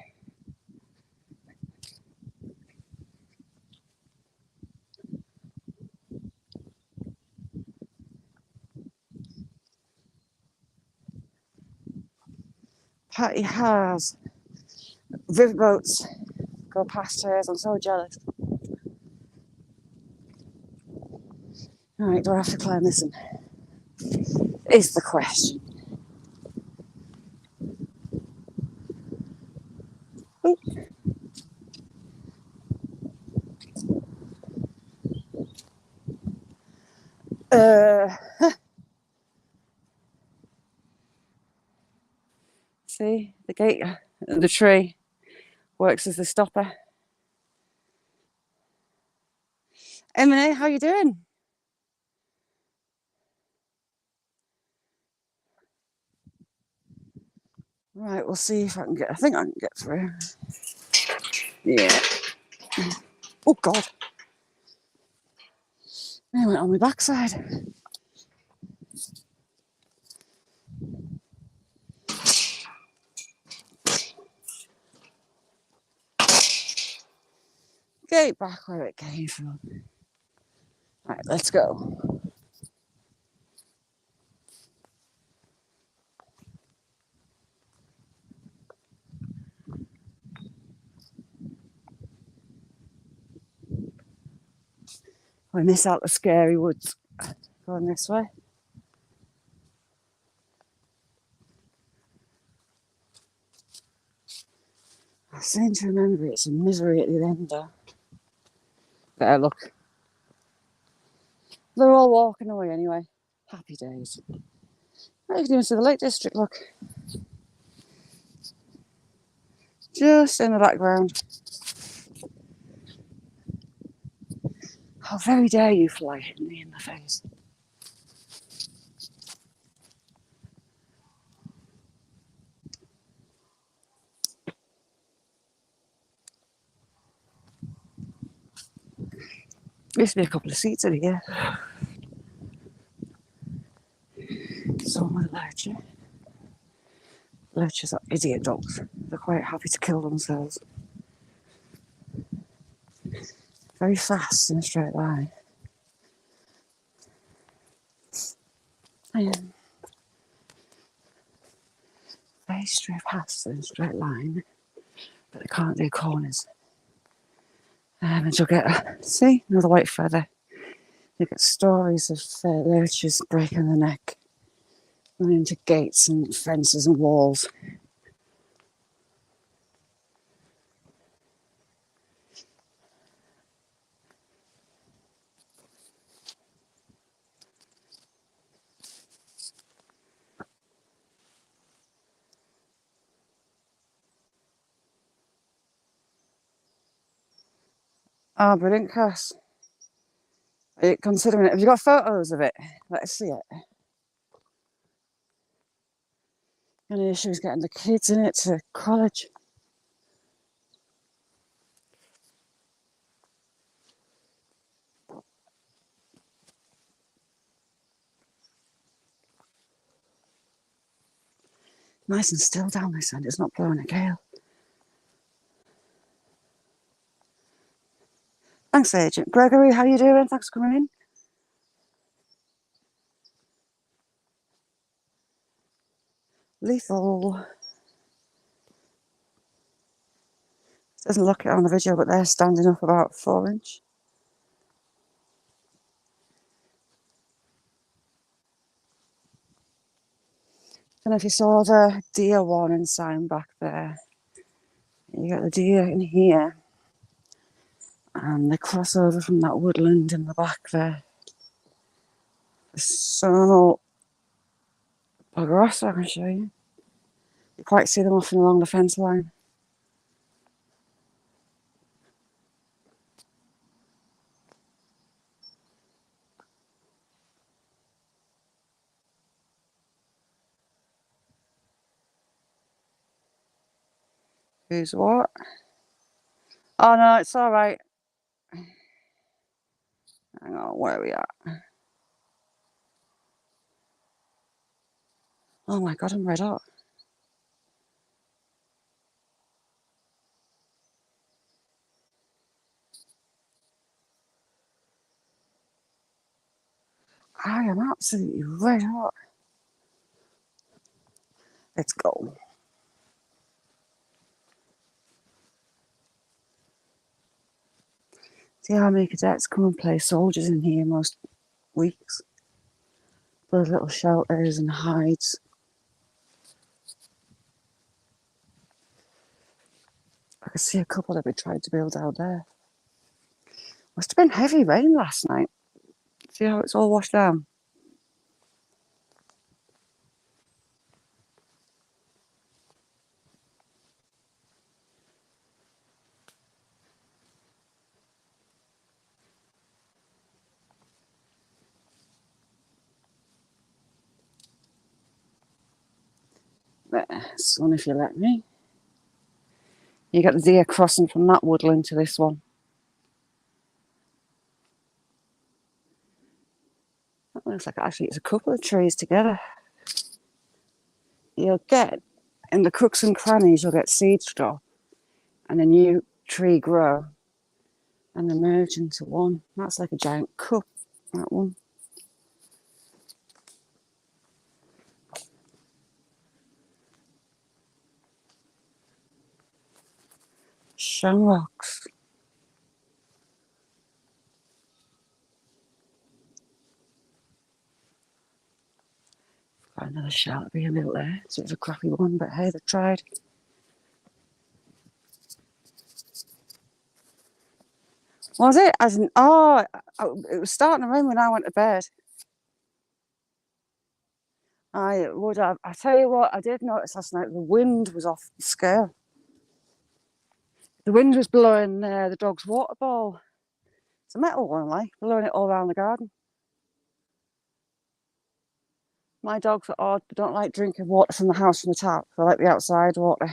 Patty has riverboats go past hers. I'm so jealous. Alright, do I have to climb this one? Is the question. Ooh. See, the gate, the tree works as the stopper. Emily, how you doing? Right, we'll see if I can get. I think I can get through. Yeah. Oh God. I went on my backside. Gate back where it came from. Right, let's go. I miss out the scary woods. Going this way. I seem to remember it's a misery at the end though. There, look. They're all walking away anyway. Happy days. What are you doing to the Lake District? Look. Just in the background. How very dare you fly hitting me in the face. Used to be a couple of seats in here. So with a lurcher. Lurchers are idiot dogs. They're quite happy to kill themselves. Very fast in a straight line. I am very straight fast in a straight line. but they can't do corners. And you'll get, see, another white feather. You get stories of lurchers breaking their neck, running into gates and fences and walls. Oh, brilliant, Cass. Are you considering it? Have you got photos of it? Let's see it. Any issues getting the kids in it to college? Nice and still down this end. It's not blowing a gale. Thanks, Agent Gregory. How you doing? Thanks for coming in. Lethal. Doesn't look it on the video, but they're standing up about 4 inch. Don't know if you saw the deer warning sign back there. You got the deer in here, and they cross over from that woodland in the back there. There's so bugger off, so I can show you. You quite see them off and along the fence line. Who's what? Oh no, it's all right. Hang on, where are we at? Oh my god, I'm red hot. I am absolutely red hot. Let's go. The army cadets come and play soldiers in here most weeks. Build little shelters and hides. I could see a couple that we tried to build out there. Must have been heavy rain last night. See how it's all washed down? There, son, if you let me. You get the deer crossing from that woodland to this one. That looks like actually it's a couple of trees together. You'll get, in the crooks and crannies, you'll get seed straw and a new tree grow and they merge into one. That's like a giant cup, that one. Shamrocks. Got another shelter being built there. So it's a crappy one, but hey, they tried. Was it? As in, oh, it was starting to rain when I went to bed. I would have. I tell you what, I did notice last night the wind was off the scale. The wind was blowing the dog's water ball. It's a metal one, like, blowing it all around the garden. My dogs are odd, but don't like drinking water from the house from the tap. They like the outside water.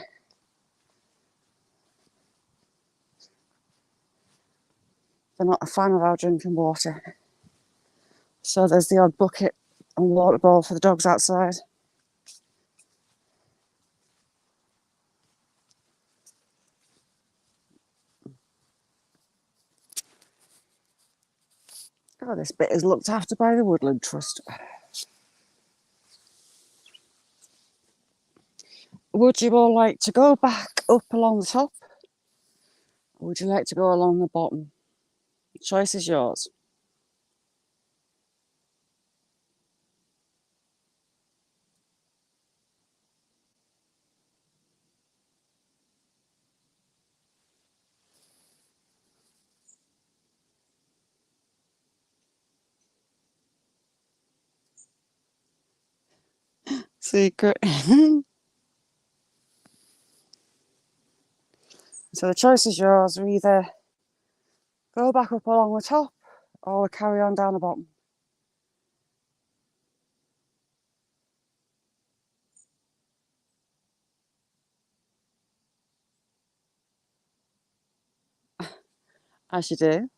They're not a fan of our drinking water. So there's the odd bucket and water bowl for the dogs outside. Oh, this bit is looked after by the Woodland Trust. Would you all like to go back up along the top Or would you like to go along the bottom? The choice is yours. Secret. So the choice is yours. We either go back up along the top or we carry on down the bottom. As you do.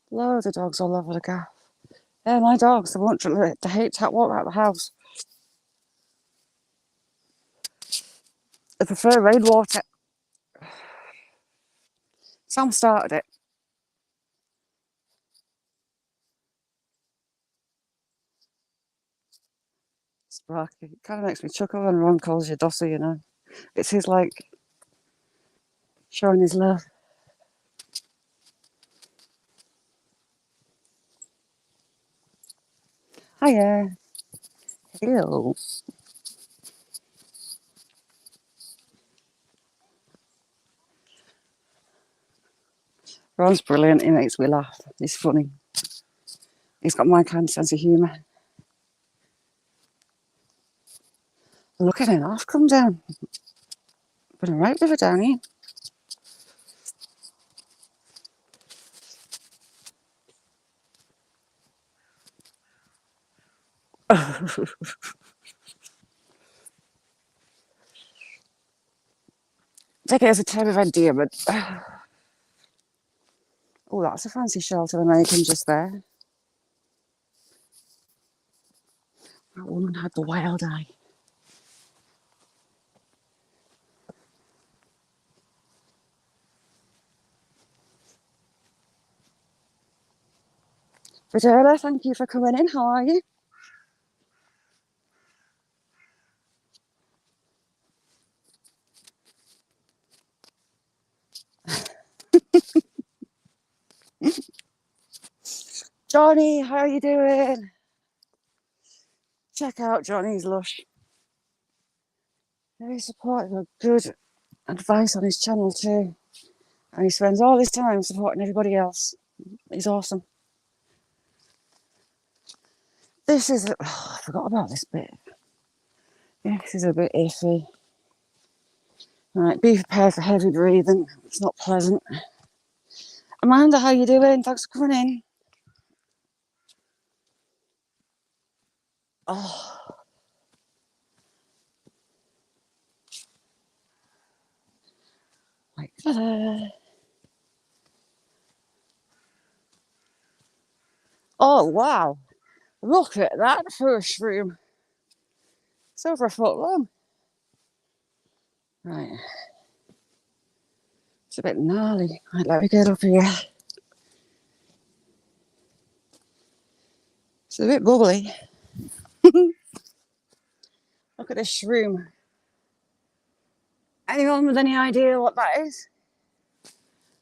Loads of dogs all over the gaff. Yeah, my dogs, they hate to walk out the house. They prefer rainwater. Sam started it. Sparky. It kind of makes me chuckle when Ron calls you Dossie, you know. It's his, like, showing his love. Hiya. Hello. Ron's brilliant. He makes me laugh. He's funny. He's got my kind of sense of humour. Look at him. I've come down. Been a right river down here. Take it as a type of idea, but... Oh, that's a fancy shelter they're making just there. That woman had the wild eye. Britta, thank you for coming in. How are you? Johnny, how are you doing? Check out Johnny's Lush. Very supportive of good advice on his channel too. And he spends all his time supporting everybody else. He's awesome. This is... I forgot about this bit. Yeah, this is a bit iffy. Right, be prepared for heavy breathing. It's not pleasant. Amanda, how you doing? Thanks for coming in. Oh. Like, ta-da. Oh, wow. Look at that first room. It's over a foot long. Right. It's a bit gnarly. Right, let me get up here. It's a bit bubbly. Look at this shroom. Anyone with any idea what that is?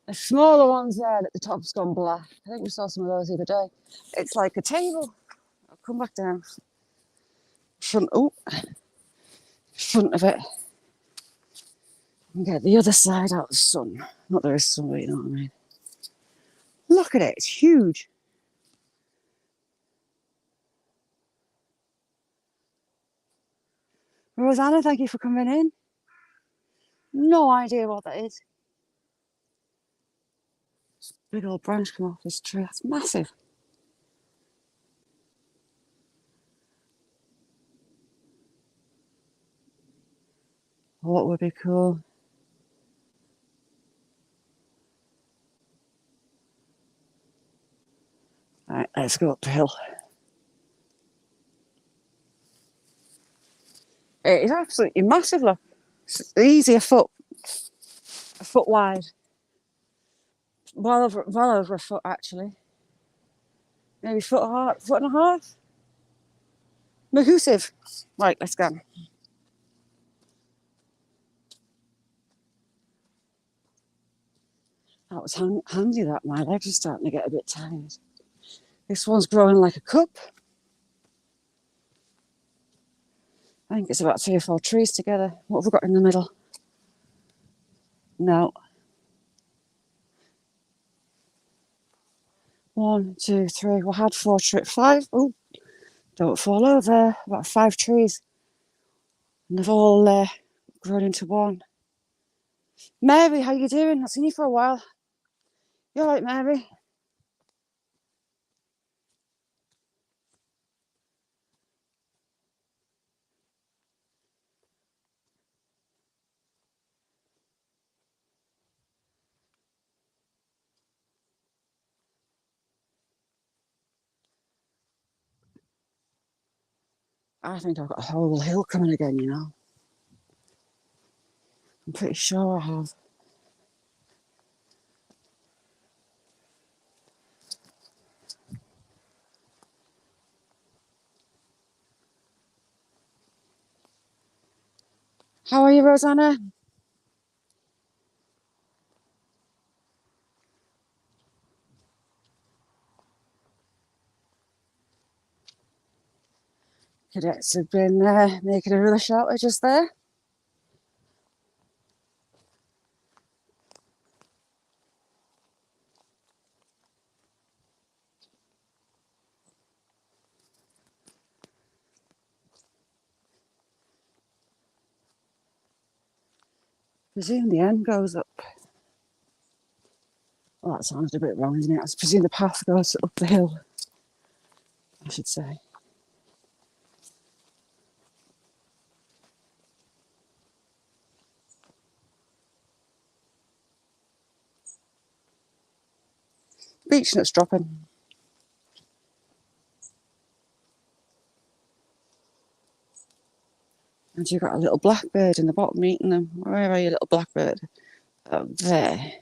The smaller ones there at the top's gone black. I think we saw some of those the other day. It's like a table. I'll come back down. Front of it. And get the other side out of the sun. Not there is sun, but you know what I mean. Look at it, it's huge. Rosanna, thank you for coming in. No idea what that is. Big old branch come off this tree. That's massive. What would be cool? Right, let's go up the hill. It is absolutely massive, look. It's easy a foot wide. Well over a foot actually. Maybe foot and a half. Mahusive. Right, let's go. That was handy, that. My legs are starting to get a bit tired. This one's growing like a cup. I think it's about 3 or 4 trees together. What have we got in the middle? No. 1, 2, 3. We had 4 trees. 5. Oh, don't fall over. About 5 trees. And they've all grown into one. Mary, how you doing? I've seen you for a while. You all right, Mary? I think I've got a whole hill coming again, you know. I'm pretty sure I have. How are you, Rosanna? Cadets have been making a real shelter just there. Presume the end goes up. Well, that sounded a bit wrong, isn't it? I presume the path goes up the hill, I should say. Beech nuts dropping. And you've got a little blackbird in the bottom eating them. Where are you, little blackbird? Oh, there.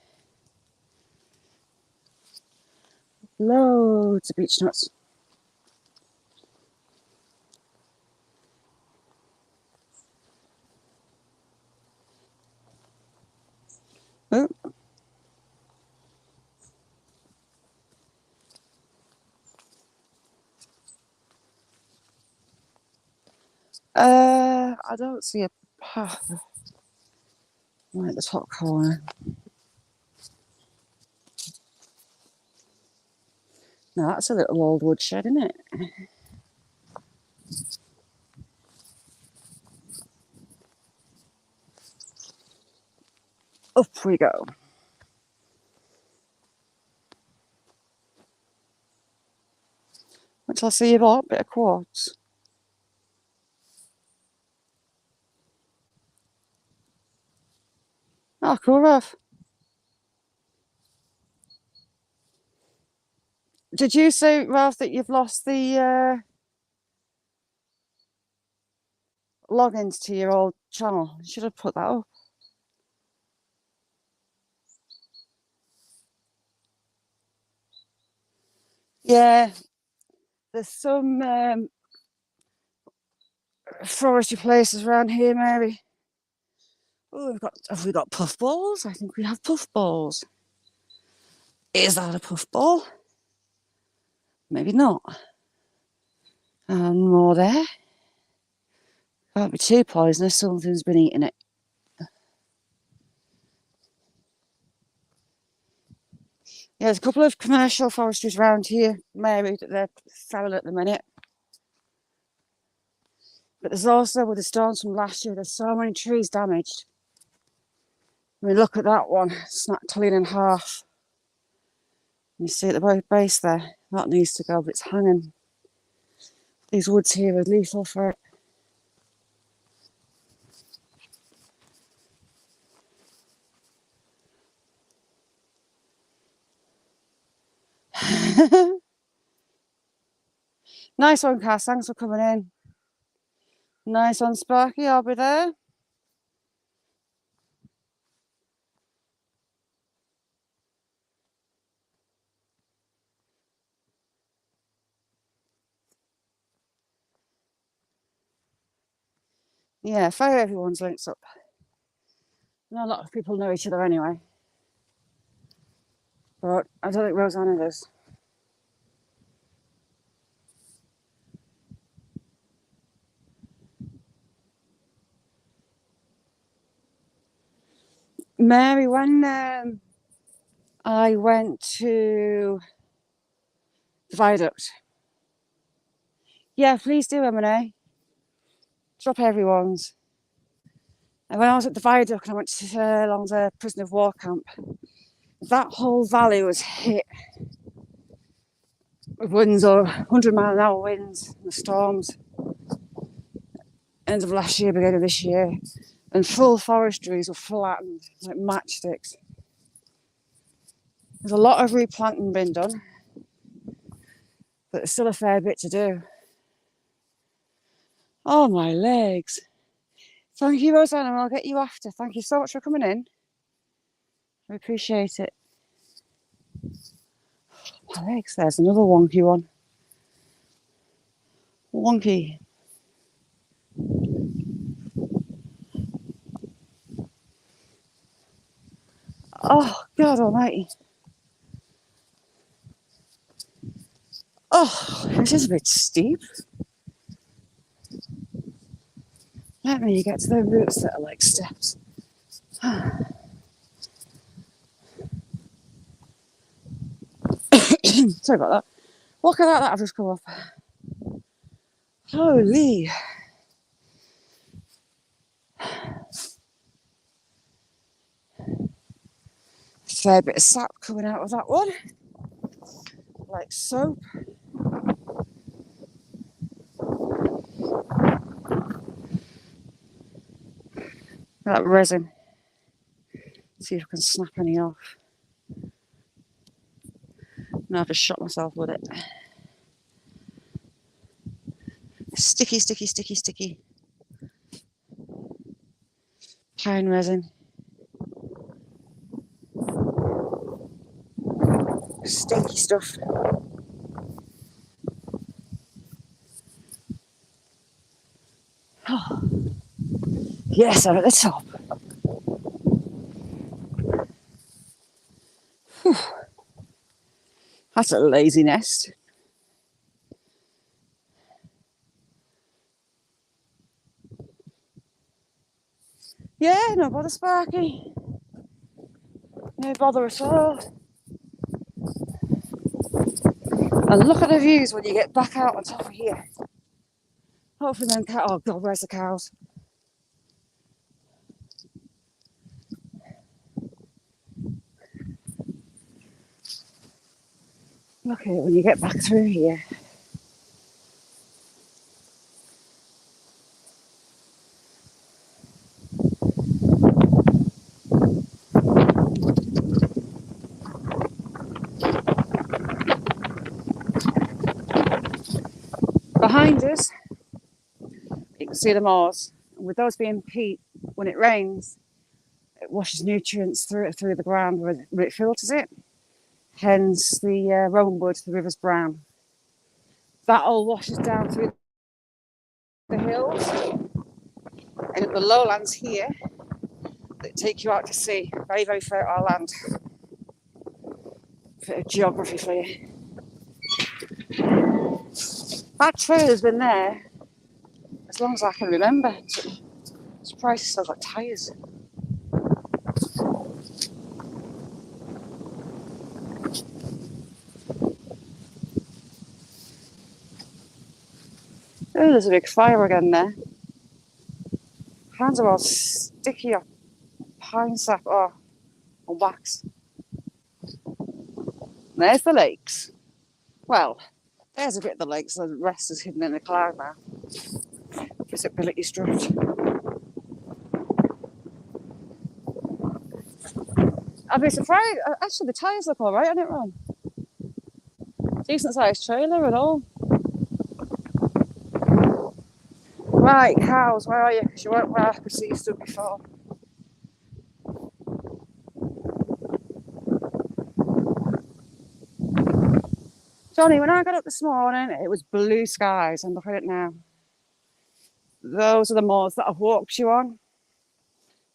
Loads of beech nuts. Oh. I don't see a path right at the top corner. No, that's a little old woodshed, isn't it? Up we go. Wait till I see you bought a bit of quartz. Oh, cool, Ralph. Did you say, Ralph, that you've lost the logins to your old channel? You should have put that up. Yeah, there's some forestry places around here, Mary. Oh, have we got puffballs? I think we have puffballs. Is that a puffball? Maybe not. And more there. Can't be too poisonous. Something's been eating it. Yeah, there's a couple of commercial forestries around here, Mary, that they're selling at the minute. But there's also, with the storms from last year, there's so many trees damaged. I mean, look at that one, snapped clean in half. You see at the base there, that needs to go, but it's hanging. These woods here are lethal for it. Nice one, Cass. Thanks for coming in. Nice one, Sparky. I'll be there. Yeah, fire everyone's links up. Not a lot of people know each other anyway. But I don't think Rosanna does. Mary, when I went to the viaduct. Yeah, please do, M&A. Drop everyone's. And when I was at the viaduct and I went along the prisoner of war camp, that whole valley was hit with winds or 100-mile-an-hour winds and the storms. End of last year, beginning of this year. And full forestries were flattened like matchsticks. There's a lot of replanting been done, but there's still a fair bit to do. Oh, my legs. Thank you, Rosanna, and I'll get you after. Thank you so much for coming in. I appreciate it. My legs, there's another wonky one. Wonky. Oh, God almighty. Oh, this is a bit steep. Let me get to the roots that are like steps. Sorry about that. Look at that I've just come off. Holy. Fair bit of sap coming out of that one. Like soap. That resin. See if I can snap any off. No, I've just shot myself with it. Sticky, sticky, sticky, sticky. Pine resin. Stinky stuff. Oh. Yes, I'm at the top. Whew. That's a lazy nest. Yeah, no bother, Sparky. No bother at all. And look at the views when you get back out on top of here. Hopefully then, oh God, where's the cows? Look at it when you get back through here. Behind us, you can see the moors. And with those being peat, when it rains, it washes nutrients through the ground where it filters it. Hence the roanwood, the river's brown. That all washes down through the hills and at the lowlands here that take you out to sea. Very, very fertile land. Bit of geography for you. That trail has been there as long as I can remember. I'm surprised it's still got tyres. Oh, there's a big fire again there. Hands are all sticky up pine sap or wax. There's the lakes. Well, there's a bit of the lakes, the rest is hidden in the cloud now. Visibility stripped. I'd be surprised. Actually, the tyres look alright on it, Ron. Decent sized trailer and all. Right, cows, where are you? Because you weren't where I could see you stood before. Johnny, when I got up this morning, it was blue skies, and look at it now. those are the moors that I've walked you on.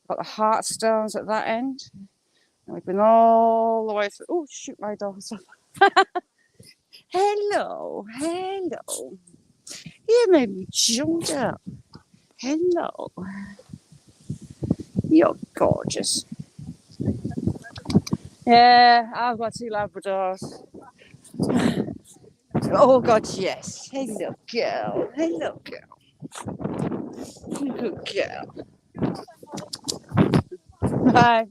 Got the Heartstones at that end. And we've been all the way through. Oh, shoot, my dogs off. Hello, hello. You made me jump up. Hello. You're gorgeous. Yeah, I've got 2 Labradors. Oh, God, yes. Hello, girl. Hello, girl. Good girl. Hi.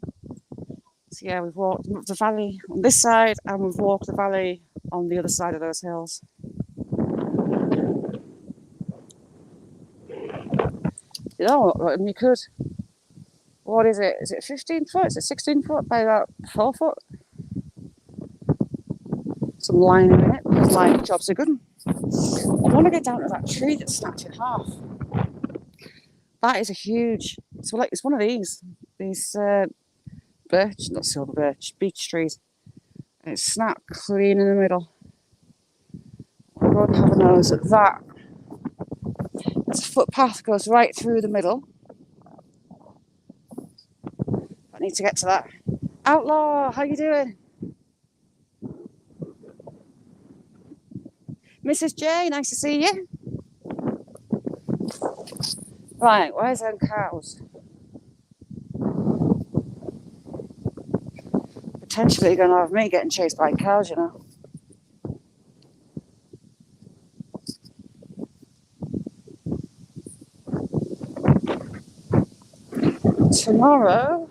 So, yeah, we've walked the valley on this side and we've walked the valley on the other side of those hills. You know what? You could. What is it? Is it 15 foot? Is it 16 foot by about 4 foot? Some lining in it because lining jobs are good. I want to get down to that tree that's snapped in half. That is a huge. So like it's one of these birch, not silver birch, beech trees. And it's snapped clean in the middle. I'll go and have a nose at that. There's a footpath goes right through the middle. I need to get to that. Outlaw, how you doing? Mrs. J, nice to see you. Right, where's them cows? Potentially going to have me getting chased by cows, you know. Tomorrow,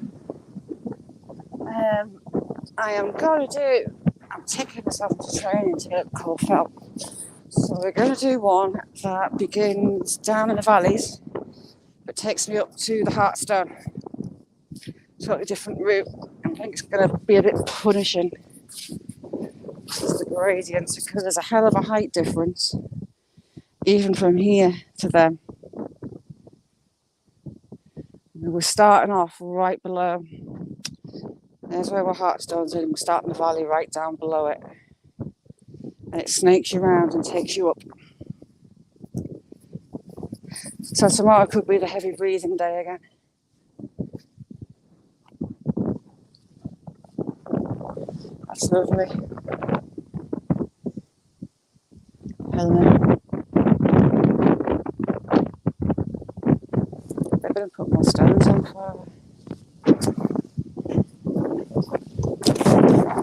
I am going to do, I'm taking myself to training to get up cold felt. So we're going to do one that begins down in the valleys, but takes me up to the Heartstone. Totally different route. I think it's going to be a bit punishing. It's the gradients, because there's a hell of a height difference, even from here to them. We're starting off right below. There's where our Heartstone's in. We're starting the valley right down below it. And it snakes you around and takes you up. So tomorrow could be the heavy breathing day again. That's lovely. Hello. They're going to put more stones on for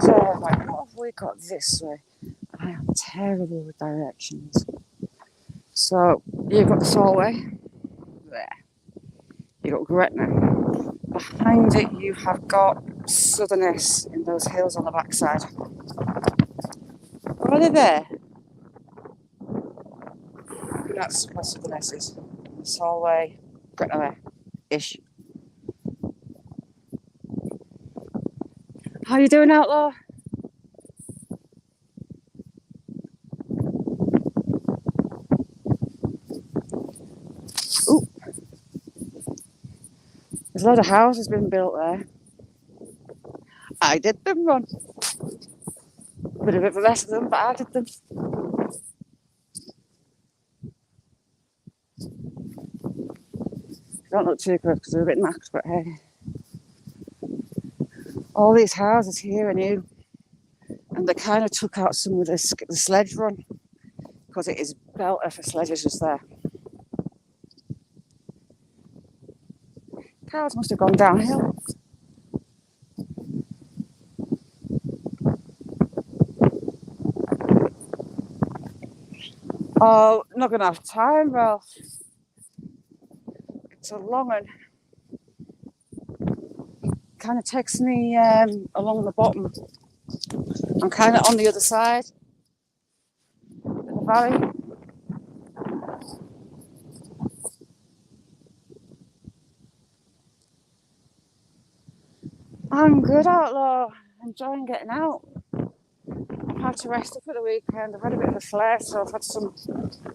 So, like, what have we got this way? I am terrible with directions. So, you've got the Solway there. You've got Gretna. Behind it, you have got Southerness in those hills on the backside. Are they there? That's where Southerness is. The Solway, Gretna there. Ish. How you doing, Outlaw? Ooh. There's a lot of houses being built there. I did them run. Bit of a mess of them, but I did them. Don't look too good because they're a bit maxed, but hey. All these houses here are new. And they kind of took out some of the sledge run because it is belter for sledges just there. Cows must have gone downhill. Oh, not going to have time, Ralph. It's a long one. Kind of takes me along the bottom. I'm kind of on the other side of the valley. I'm good, Outlaw. Enjoying getting out. I've had to rest up for the weekend. I've had a bit of a flare, so I've had some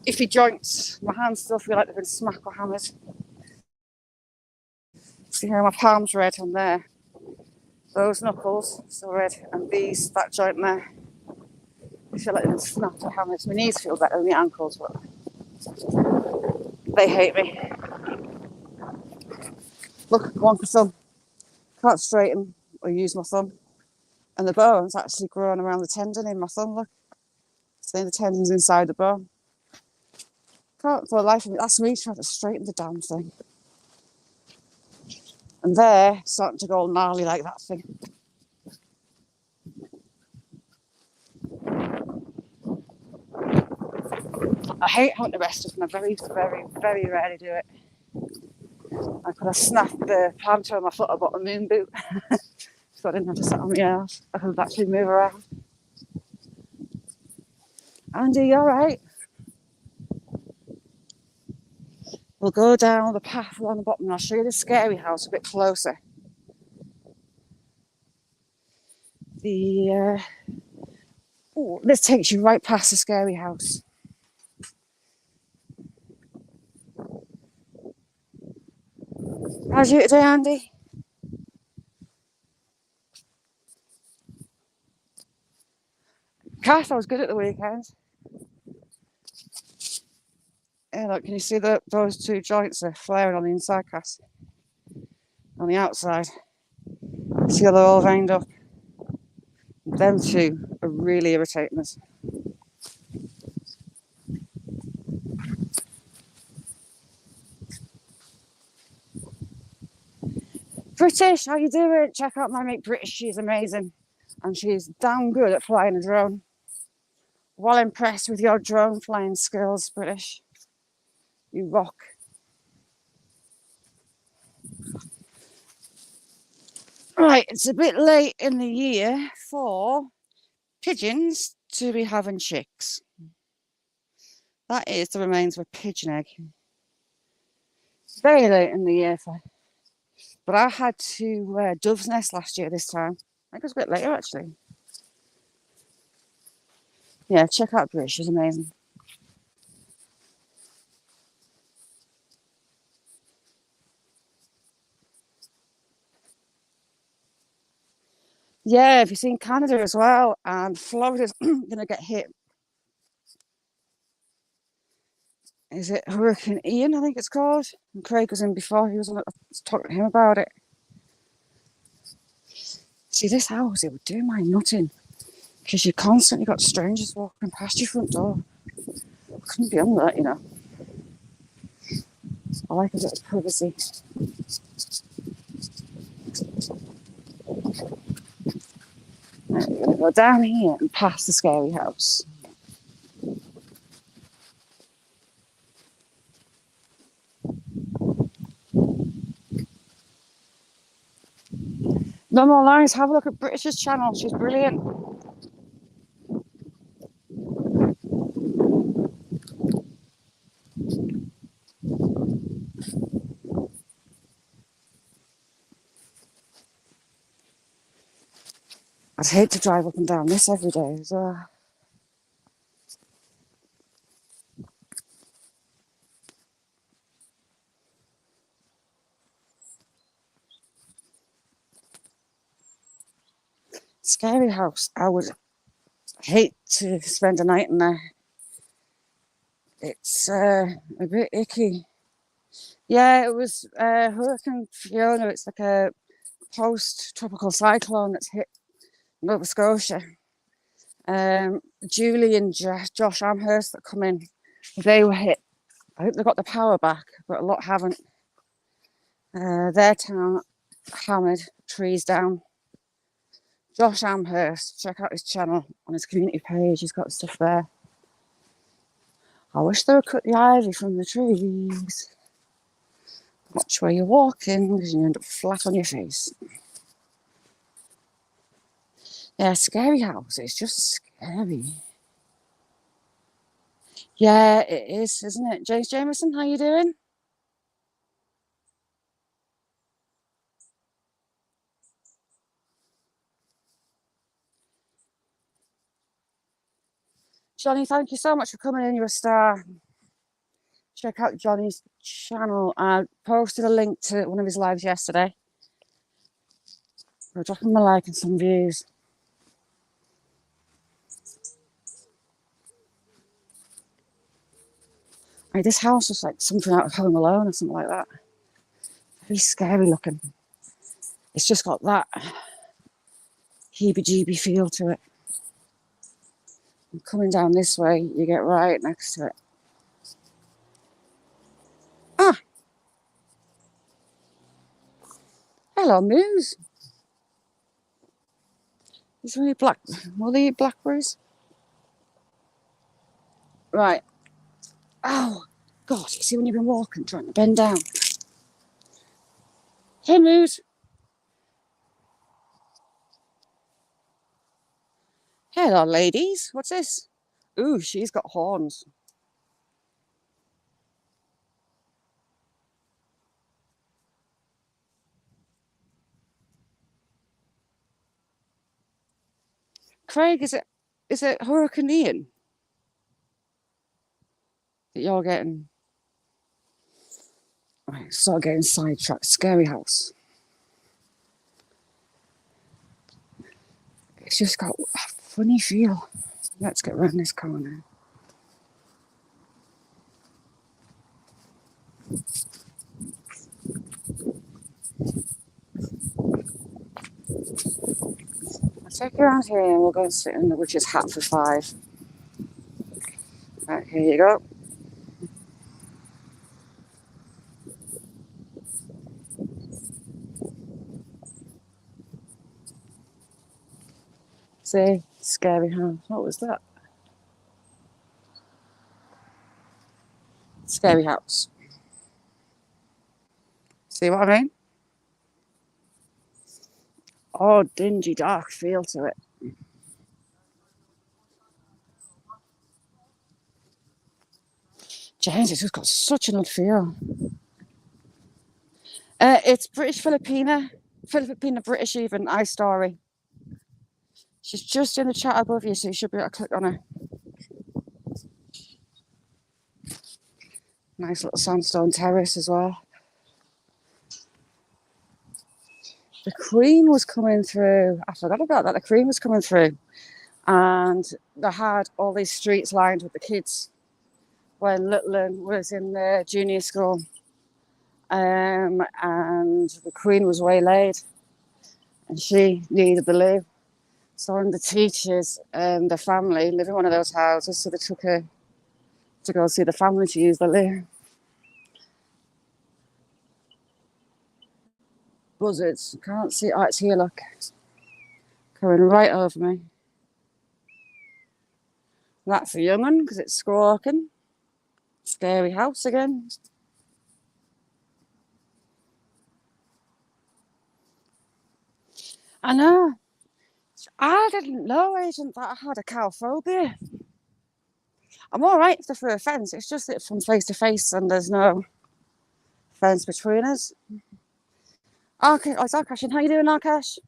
iffy joints. My hands still feel like they've been smacked or hammered. See how my palm's red on there. Those knuckles still red, and that joint there, I feel like they've been snapped or hammered. My knees feel better than my ankles, but They hate me. Look, wonky thumb. Can't straighten or use my thumb. And the bone's actually growing around the tendon in my thumb, look. See the tendon's inside the bone. Can't for the life of me. That's me trying to straighten the damn thing. And they're starting to go all gnarly like that thing. I hate hunting the rest of them. I very, very, very rarely do it. I could have snapped the planter on my foot. I bought a moon boot. So I didn't have to sit on my ass. I could actually move around. Andy, you alright? We'll go down the path along the bottom and I'll show you the scary house a bit closer. This takes you right past the scary house. How's you today, Andy? Kath, I was good at the weekend. Yeah, look, can you see those two joints are flaring on the inside, Cass? On the outside. See how they're all veined up? Them two are really irritating us. British, how you doing? Check out my mate British, she's amazing. And she's damn good at flying a drone. Well impressed with your drone flying skills, British. You rock. Right, it's a bit late in the year for pigeons to be having chicks. That is the remains of a pigeon egg. Very late in the year but I had to dove's nest last year this time. I think it was a bit later actually. Yeah, check out British, she's amazing. Yeah, have you seen Canada as well? And Florida's gonna get hit. Is it Hurricane Ian, I think it's called? And Craig was in before, I was talking to him about it. See, this house, it would do my nutting. Because you constantly got strangers walking past your front door. I couldn't be on that, you know. I like a bit of privacy. Right, we're going to go down here and past the scary house. No more lies, have a look at British's channel, she's brilliant. I'd hate to drive up and down this every day as well. Scary house, I would hate to spend a night in there. It's a bit icky. Yeah, it was Hurricane Fiona. It's like a post-tropical cyclone that's hit Nova Scotia. Julie and Josh Amherst that come in, they were hit. I hope they got the power back, but a lot haven't. Their town hammered, trees down. Josh Amherst, check out his channel on his community page. He's got stuff there. I wish they would cut the ivy from the trees. Watch where you're walking because you end up flat on your face. Yeah, scary house. It's just scary. Yeah, it is, isn't it? James Jameson, how you doing? Johnny, thank you so much for coming in. You're a star. Check out Johnny's channel. I posted a link to one of his lives yesterday. We're dropping a like and some views. Like, this house was like something out of Home Alone or something like that. Very scary looking. It's just got that heebie-jeebie feel to it. And coming down this way, you get right next to it. Ah! Hello, Moose. Is there any will they eat blackberries? Right. Oh, God, you see when you've been walking, trying to bend down. Hey, Moose. Hello, ladies. What's this? Ooh, she's got horns. Craig, is it Hurricane Ian that you're getting? Right, start getting sidetracked. Scary house. It's just got a funny feel. Let's get around this corner. I'll take you around here and we'll go and sit in the witch's hat for 5. Right, here you go. See, scary house. What was that? Scary house. See what I mean? Oh, dingy, dark feel to it. James, it's just got such an odd feel. It's British Filipina British even, iStory. She's just in the chat above you, so you should be able to click on her. Nice little sandstone terrace as well. The Queen was coming through. I forgot about that. The Queen was coming through. And they had all these streets lined with the kids when Little was in the junior school. And the Queen was waylaid. And she needed the loo. So one of the teachers and the family live in one of those houses. So they took her to go see the family to use the loo. Buzzards. Can't see. Oh, it's here, look. Coming right over me. That's a young one because it's squawking. Scary house again. I know. I didn't know, Agent, that I had a cow phobia. I'm all right if they're through a fence. It's just that it's from face to face and there's no fence between us. Okay, oh, it's Akash. How you doing, Akash?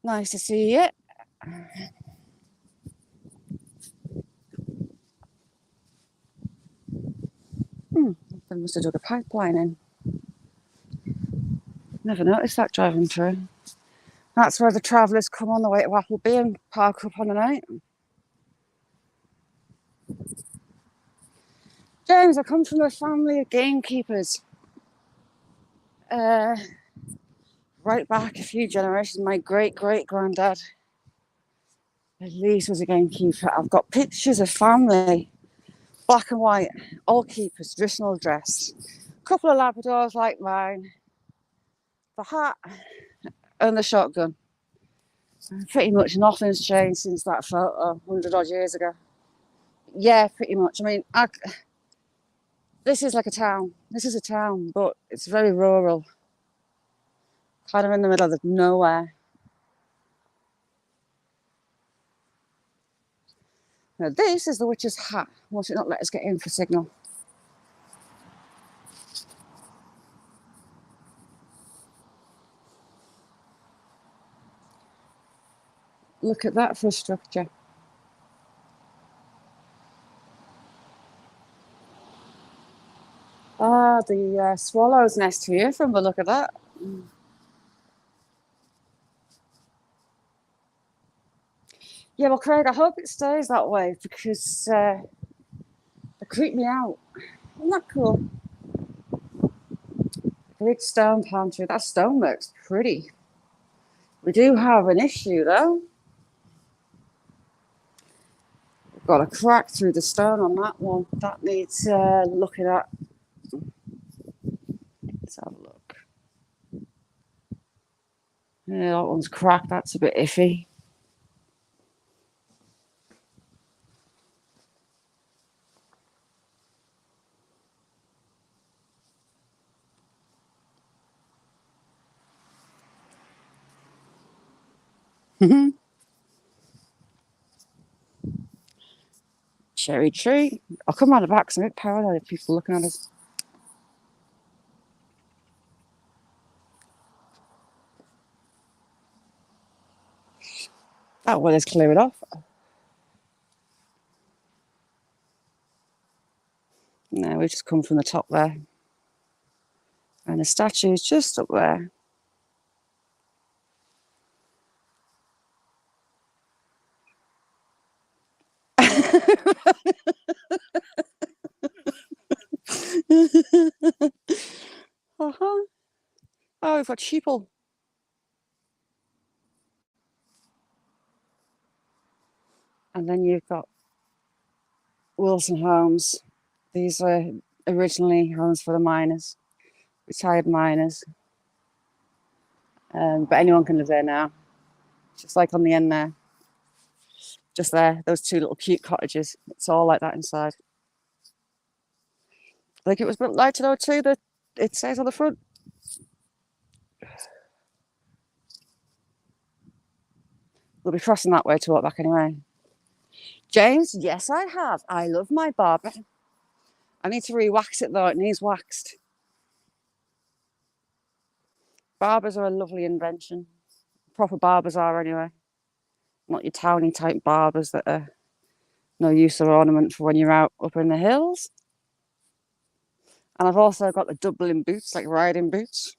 Nice to see you. They must have dug a pipeline in. Never noticed that driving through. That's where the travellers come on the way to Appleby and park up on the night. James, I come from a family of gamekeepers. Right back a few generations. My great-great-granddad at least was a gamekeeper. I've got pictures of family, black and white, all keepers, traditional dress. A couple of Labradors like mine, the hat and the shotgun. Pretty much nothing's changed since that photo 100 odd years ago. Yeah, pretty much. I mean, this is like a town. This is a town, but it's very rural. Kind of in the middle of nowhere. Now, this is the witch's hat. Won't it not let us get in for signal? Look at that for a structure. Ah, the swallow's nest here from the look of that. Yeah, well, Craig, I hope it stays that way because Creep me out. Isn't that cool? Big stone palm tree. That stonework's pretty. We do have an issue though. We've got a crack through the stone on that one. That needs looking at. Let's have a look. Yeah, that one's cracked. That's a bit iffy. Cherry tree. I'll come around the back because I'm a bit paranoid of people looking at us. That one is clearing off. No, we've just come from the top there. And the statue's just up there. Uh-huh. Oh, we've got sheeple. And then you've got Wilson homes. These are originally homes for the miners, retired miners. But anyone can live there now. Just like on the end there. Just there, those two little cute cottages. It's all like that inside. I think it was built later though too, that it says on the front. We'll be crossing that way to walk back anyway. James, yes I have. I love my barber. I need to re-wax it though, it needs waxed. Barbers are a lovely invention. Proper barbers are anyway. Not your towny type barbers that are no use or ornament for when you're out up in the hills. And I've also got the Dublin boots, like riding boots.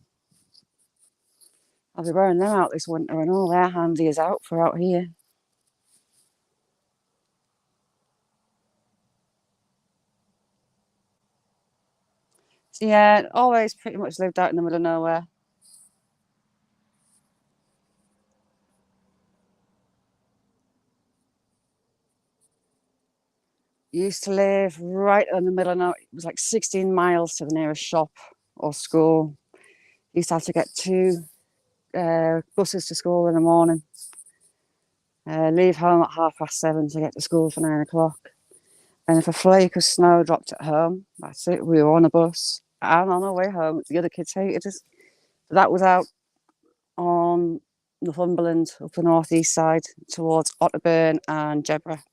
I'll be wearing them out this winter and all they're handy as out for out here. So yeah, always pretty much lived out in the middle of nowhere. Used to live right in the middle of nowhere. It was like 16 miles to the nearest shop or school. Used to have to get two buses to school in the morning. Leave home at 7:30 to get to school for 9 o'clock. And if a flake of snow dropped at home, that's it. We were on a bus and on our way home. The other kids hated us. That was out on Northumberland, up the northeast side, towards Otterburn and Jedburgh.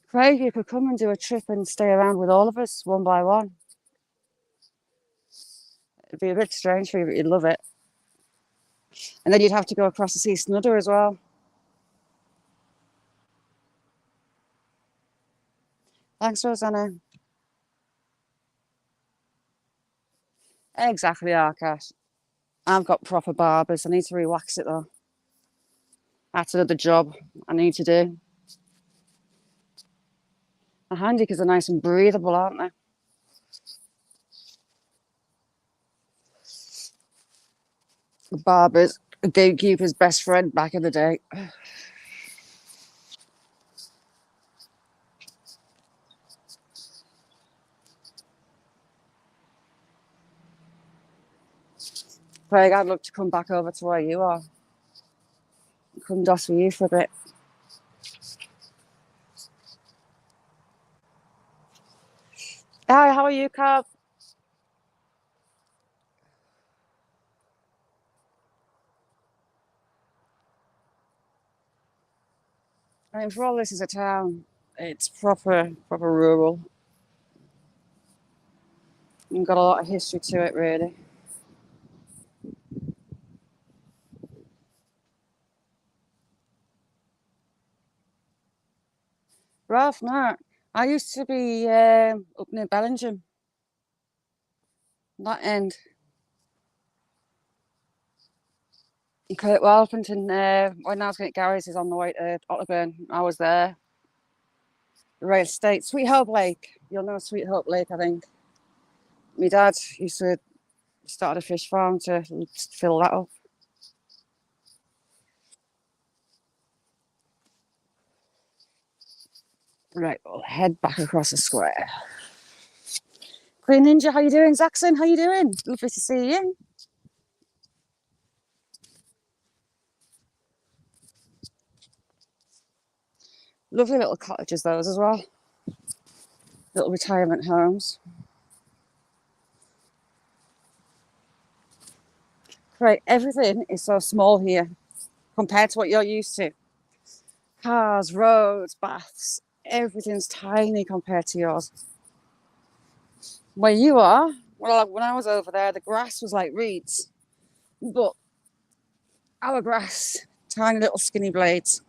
Craig, you could come and do a trip and stay around with all of us, one by one. It'd be a bit strange for you, but you'd love it. And then you'd have to go across to see Snudder as well. Thanks, Rosanna. Exactly, Arcash. I've got proper barbers. I need to re-wax it though. That's another job I need to do. They're handy because they're nice and breathable, aren't they? The barber's a gatekeeper's best friend back in the day. Craig, I'd love to come back over to where you are. Come dust with you for a bit. Hi, how are you, Carl? I mean, for all this is a town, it's proper rural. And got a lot of history to it, really. Ralph, no. I used to be up near Bellingham. That end. Okay, well, Alpenton, when I was going to Gary's is on the way to Otterburn. I was there. Rail Estate, Sweet Hope Lake. You'll know Sweet Hope Lake, I think. My dad used to start a fish farm to fill that up. Right, we'll head back across the square. Queen Ninja, how you doing? Zaxon, how you doing? Lovely to see you. Lovely little cottages, those as well. Little retirement homes. Right, everything is so small here compared to what you're used to. Cars, roads, baths, everything's tiny compared to yours. Where you are, well, when I was over there, the grass was like reeds, but our grass, tiny little skinny blades.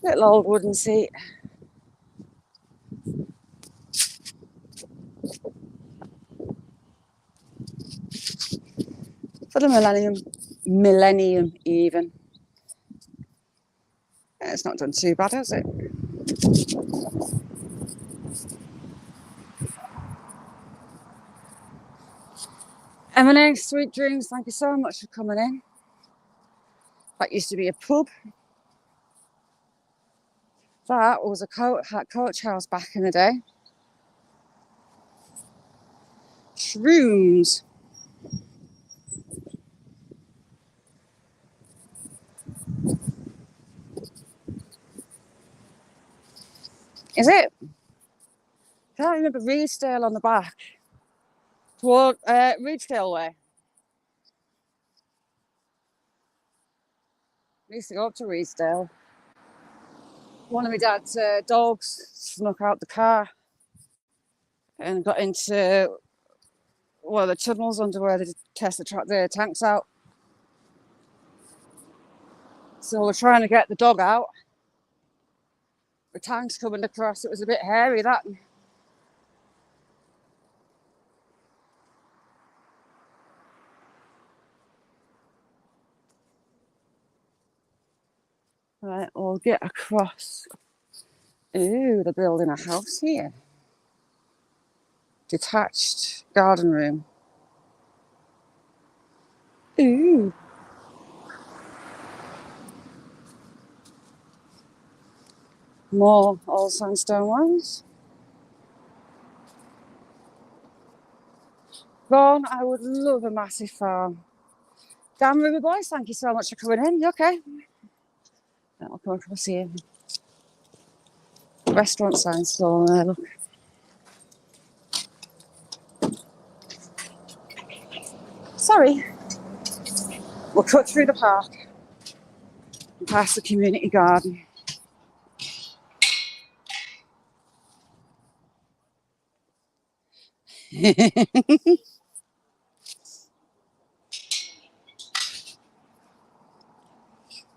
Little old wooden seat. For the millennium even. It's not done too bad, has it? M&A, Sweet Dreams, thank you so much for coming in. That used to be a pub. That was a coach house back in the day. Shrooms. Is it? I can't remember Reedsdale on the back. Toward Reedsdale way. I used to go up to Reedsdale. One of my dad's dogs snuck out the car and got into one of the tunnels under where they test the tanks out. So we're trying to get the dog out. The tank's coming across. It was a bit hairy, that. Right, we'll get across. Ooh, they're building a house here. Detached garden room. Ooh. More old sandstone ones. Ron, I would love a massive farm. Dan River Boys, thank you so much for coming in. You okay? I'll come across here. Restaurant sign still on there, look. Sorry. We'll cut through the park and past the community garden.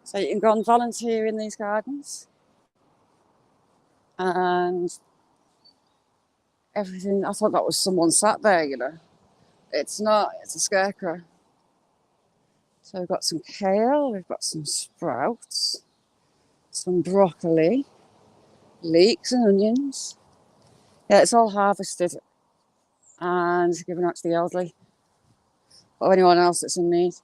So you can go and volunteer in these gardens. And everything, I thought that was someone sat there, you know. It's not, it's a scarecrow. So we've got some kale, we've got some sprouts, some broccoli, leeks and onions. Yeah, it's all harvested and given out to the elderly or anyone else that's in need.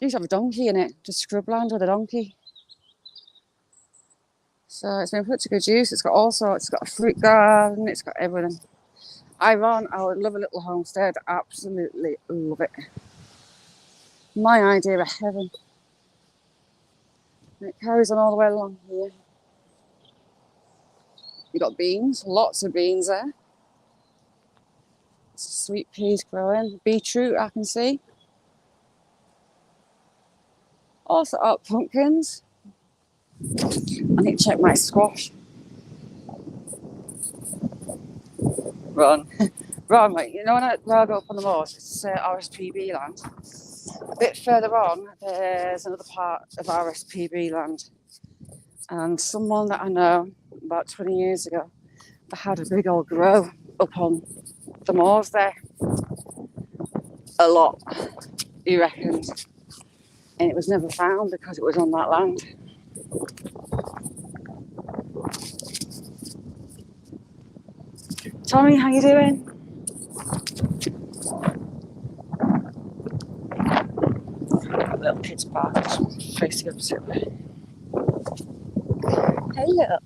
You used to have a donkey in it, just scrubland with a donkey. So it's been put to good use. It's got all sorts, it's got a fruit garden, it's got everything. I would love a little homestead, absolutely love it. My idea of heaven. And it carries on all the way along here. You've got beans, lots of beans there. Sweet peas growing, beetroot I can see. Also up pumpkins. I need to check my squash. Run. Run, mate. You know when I go up on the moors, it's RSPB land. A bit further on, there's another part of RSPB land. And someone that I know about 20 years ago, they had a big old grow up on the moors there. A lot, he reckoned. And it was never found because it was on that land. Tommy, how you doing? A little kid's park, face the opposite way. Hello.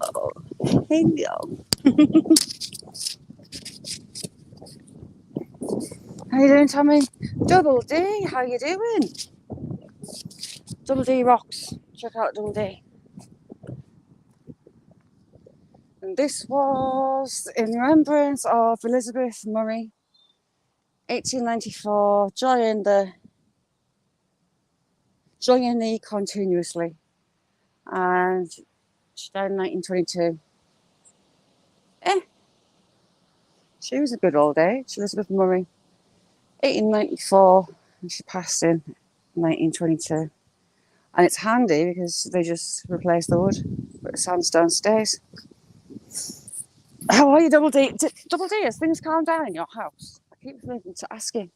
Hello. How you doing, Tommy? Double D, how you doing? Double D rocks. Check out Double D. And this was in remembrance of Elizabeth Murray, 1894, Joy in the continuously. And she died in 1922. She was a good old age, Elizabeth Murray. 1894, and she passed in 1922. And it's handy because they just replaced the wood, but the sandstone stays. How are you, Double D? Double D, has things calmed down in your house? I keep thinking to ask you.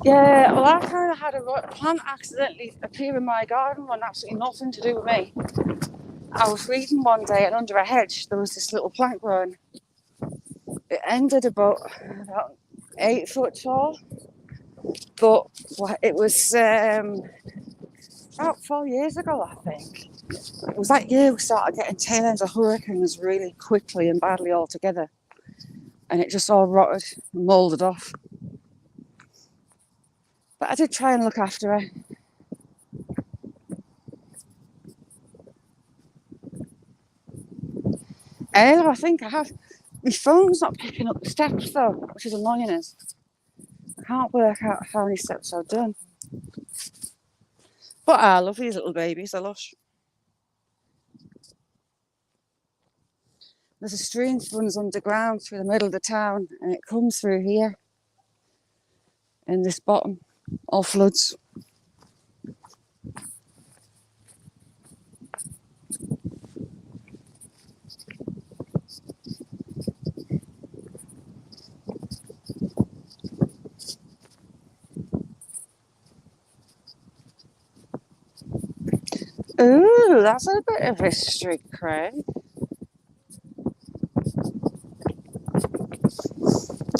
Yeah, well, I kind of had a plant accidentally appear in my garden, one absolutely nothing to do with me. I was reading one day, and under a hedge there was this little plant growing. It ended about 8 foot tall, but it was about 4 years ago, I think. It was that year we started getting tail ends of hurricanes really quickly and badly all together, and it just all rotted and moulded off. But I did try and look after her. I think I have. My phone's not picking up the steps though, which is annoying us. I can't work out how many steps I've done. But I love these little babies, they're lush. There's a stream that runs underground through the middle of the town, and it comes through here in this bottom, all floods. Ooh, that's a bit of history, Craig.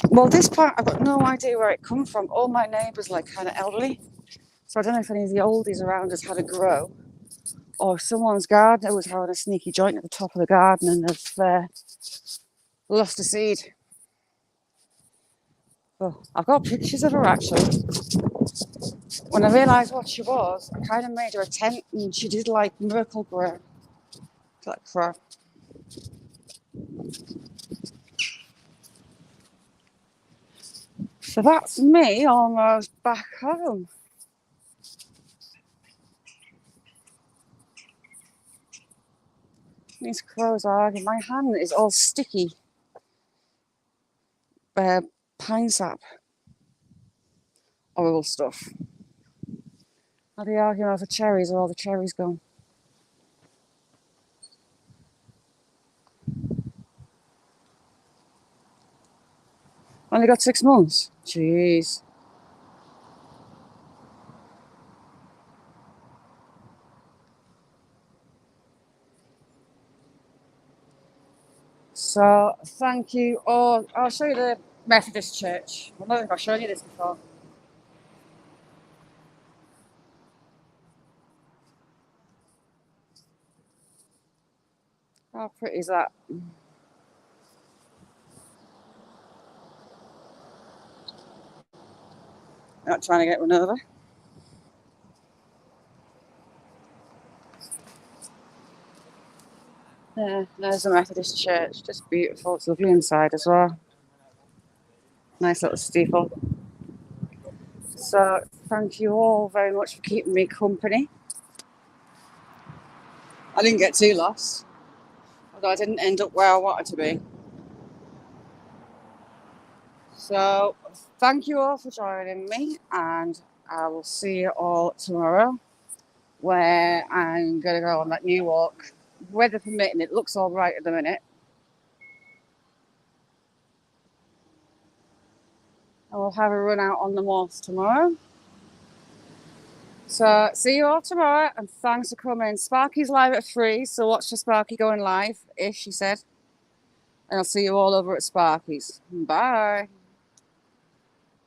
Well, this plant, I've got no idea where it come from. All my neighbours like kind of elderly, so I don't know if any of the oldies around us had a grow, or someone's gardener was having a sneaky joint at the top of the garden and they've lost a seed. Oh, I've got pictures of her actually. When I realised what she was, I kind of made her a tent, and she did like miracle grow, like crap. So that's me almost back home. These crows are, my hand is all sticky. Pine sap. Horrible stuff. Are they arguing over cherries, or all the cherries gone? Only got 6 months? Jeez. So, thank you. Oh, I'll show you the Methodist church. I don't think I've shown you this before. How pretty is that? Not trying to get one over. Yeah, there's the Methodist church. Just beautiful. It's lovely inside as well. Nice little steeple. So, thank you all very much for keeping me company. I didn't get too lost, although I didn't end up where I wanted to be. So, thank you all for joining me, and I will see you all tomorrow, where I'm going to go on that new walk. Weather permitting, it looks all right at the minute. I will have a run out on the moors tomorrow. So see you all tomorrow, and thanks for coming. Sparky's live at 3, so watch for Sparky going live, ish, she said. And I'll see you all over at Sparky's. Bye.